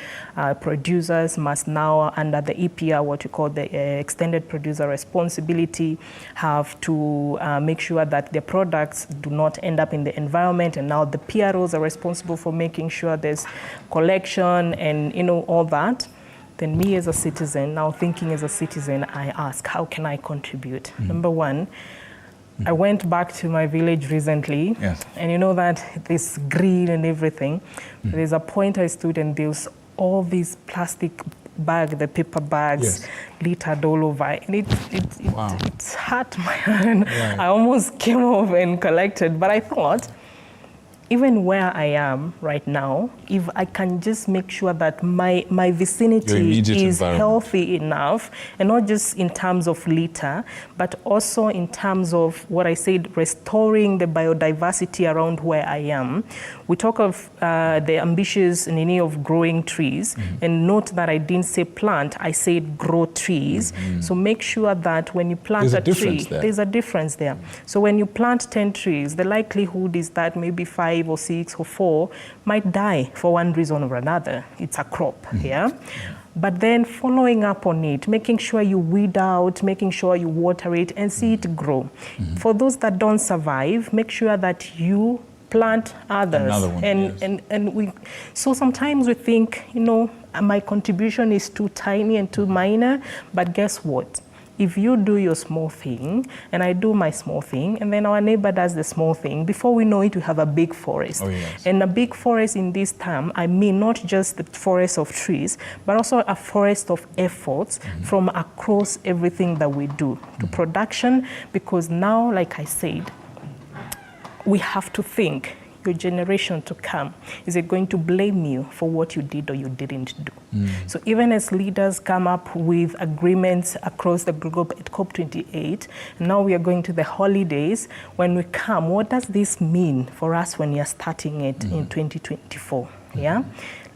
producers must now, under the EPR, what you call the extended producer responsibility, have to make sure that their products do not end up in the environment, and now the PROs are responsible for making sure there's collection and all that. Then me as a citizen, now thinking as a citizen, I ask, how can I contribute? Number one, I went back to my village recently, and you know that this green and everything, there's a point I stood and there was all these plastic bags, the paper bags, littered all over. And it hurt my hand. Right. I almost came over and collected, but I thought, even where I am right now, if I can just make sure that my vicinity is healthy enough, and not just in terms of litter, but also in terms of what I said, restoring the biodiversity around where I am. We talk of the ambitious need of growing trees, and note that I didn't say plant, I said grow trees. So make sure that when you plant a tree, there's a difference there. So when you plant 10 trees, the likelihood is that maybe 5 or 6 or 4 might die for one reason or another. It's a crop, But then following up on it, making sure you weed out, making sure you water it and see it grow. For those that don't survive, make sure that you plant others. Another one, and we, so sometimes we think, my contribution is too tiny and too minor, but guess what? If you do your small thing, and I do my small thing, and then our neighbor does the small thing, before we know it, we have a big forest. And a big forest in this term, I mean not just the forest of trees, but also a forest of efforts from across everything that we do to production, because now, like I said, we have to think, your generation to come, is it going to blame you for what you did or you didn't do? So even as leaders come up with agreements across the globe at COP28, now we are going to the holidays, when we come, what does this mean for us when we are starting it in 2024?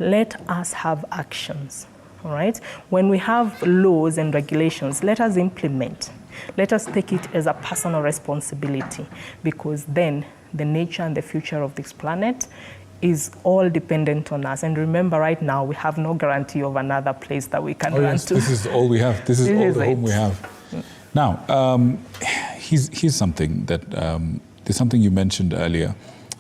Let us have actions, all right? When we have laws and regulations, let us implement. Let us take it as a personal responsibility, because then the nature and the future of this planet is all dependent on us. And remember, right now, we have no guarantee of another place that we can run to. This is all we have. This is all the home we have. Now, here's something that, there's something you mentioned earlier,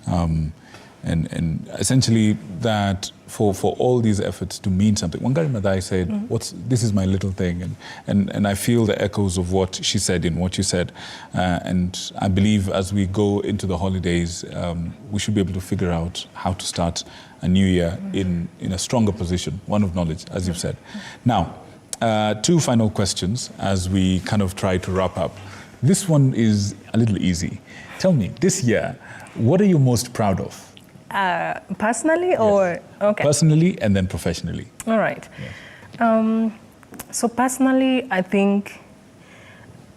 and essentially that for all these efforts to mean something. Wangari Maathai said, this is my little thing, and I feel the echoes of what she said in what you said, and I believe as we go into the holidays, we should be able to figure out how to start a new year in a stronger position, one of knowledge, as you've said. Now, 2 final questions as we kind of try to wrap up. This one is a little easy. Tell me, this year, what are you most proud of? Personally or? Okay. Personally and then professionally. All right. So personally, I think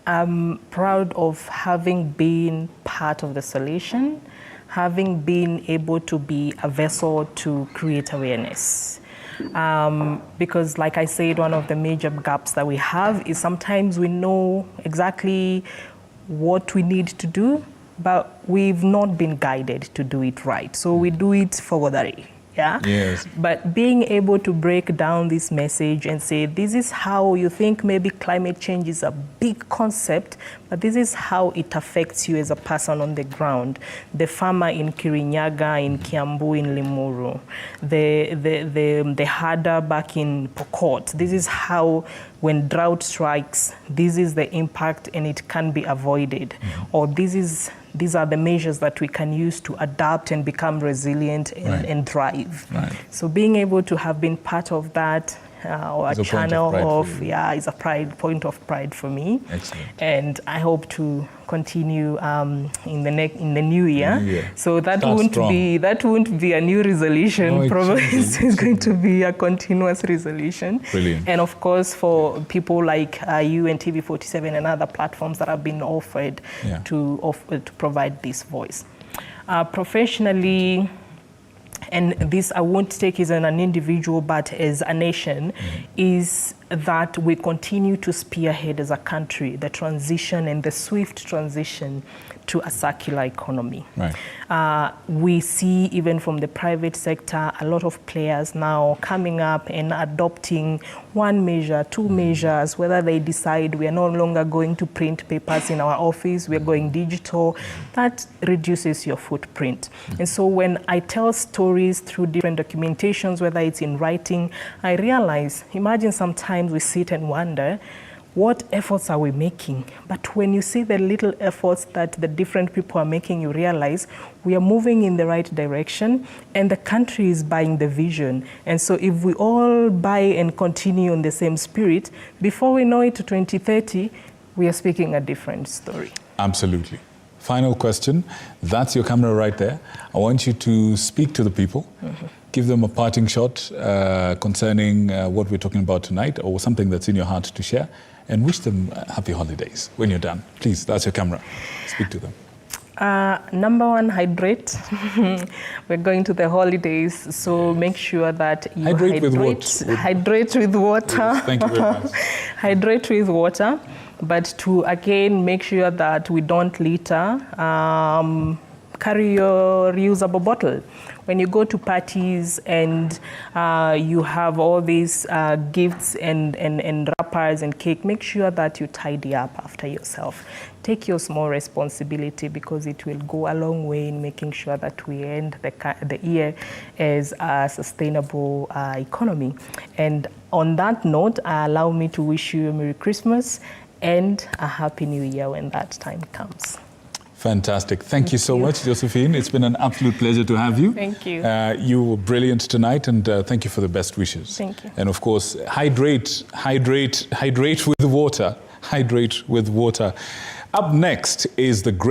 I'm proud of having been part of the solution, having been able to be a vessel to create awareness. Because like I said, one of the major gaps that we have is sometimes we know exactly what we need to do, but we've not been guided to do it right. So we do it forwardly, Yes. But being able to break down this message and say, this is how you think maybe climate change is a big concept, but this is how it affects you as a person on the ground. The farmer in Kirinyaga, in Kiambu, in Limuru, the herder back in Pokot. This is how, when drought strikes, this is the impact and it can be avoided. Or this is these are the measures that we can use to adapt and become resilient and thrive. Right. So being able to have been part of that, or a channel of is a point of pride for me. Excellent. And I hope to continue in the new year. So that won't be a new resolution. Probably it's going to be a continuous resolution. Brilliant. And of course, for people like you and TV47 and other platforms that have been offered to provide this voice. Professionally, and this I won't take as an individual, but as a nation, is that we continue to spearhead as a country the transition and the swift transition to a circular economy. Right. We see even from the private sector a lot of players now coming up and adopting one measure, two measures, whether they decide we are no longer going to print papers in our office, we are going digital. That reduces your footprint. And so when I tell stories through different documentations, whether it's in writing, I realize, imagine sometimes we sit and wonder, what efforts are we making? But when you see the little efforts that the different people are making, you realize we are moving in the right direction and the country is buying the vision. And so if we all buy and continue in the same spirit, before we know it, to 2030, we are speaking a different story. Absolutely. Final question. That's your camera right there. I want you to speak to the people. Give them a parting shot concerning what we're talking about tonight, or something that's in your heart to share, and wish them happy holidays when you're done. Please, that's your camera. Speak to them. Number one, hydrate. We're going to the holidays, so make sure that you hydrate with what? Hydrate with water. Yes, thank you very much. Hydrate with water, but to again make sure that we don't litter. Carry your reusable bottle. When you go to parties and you have all these gifts and wrappers and cake, make sure that you tidy up after yourself. Take your small responsibility, because it will go a long way in making sure that we end the year as a sustainable economy. And on that note, allow me to wish you a Merry Christmas and a Happy New Year when that time comes. Fantastic. Thank you so much, Josephine. It's been an absolute pleasure to have you. Thank you. You were brilliant tonight, and thank you for the best wishes. Thank you. And of course, hydrate with water. Hydrate with water. Up next is the great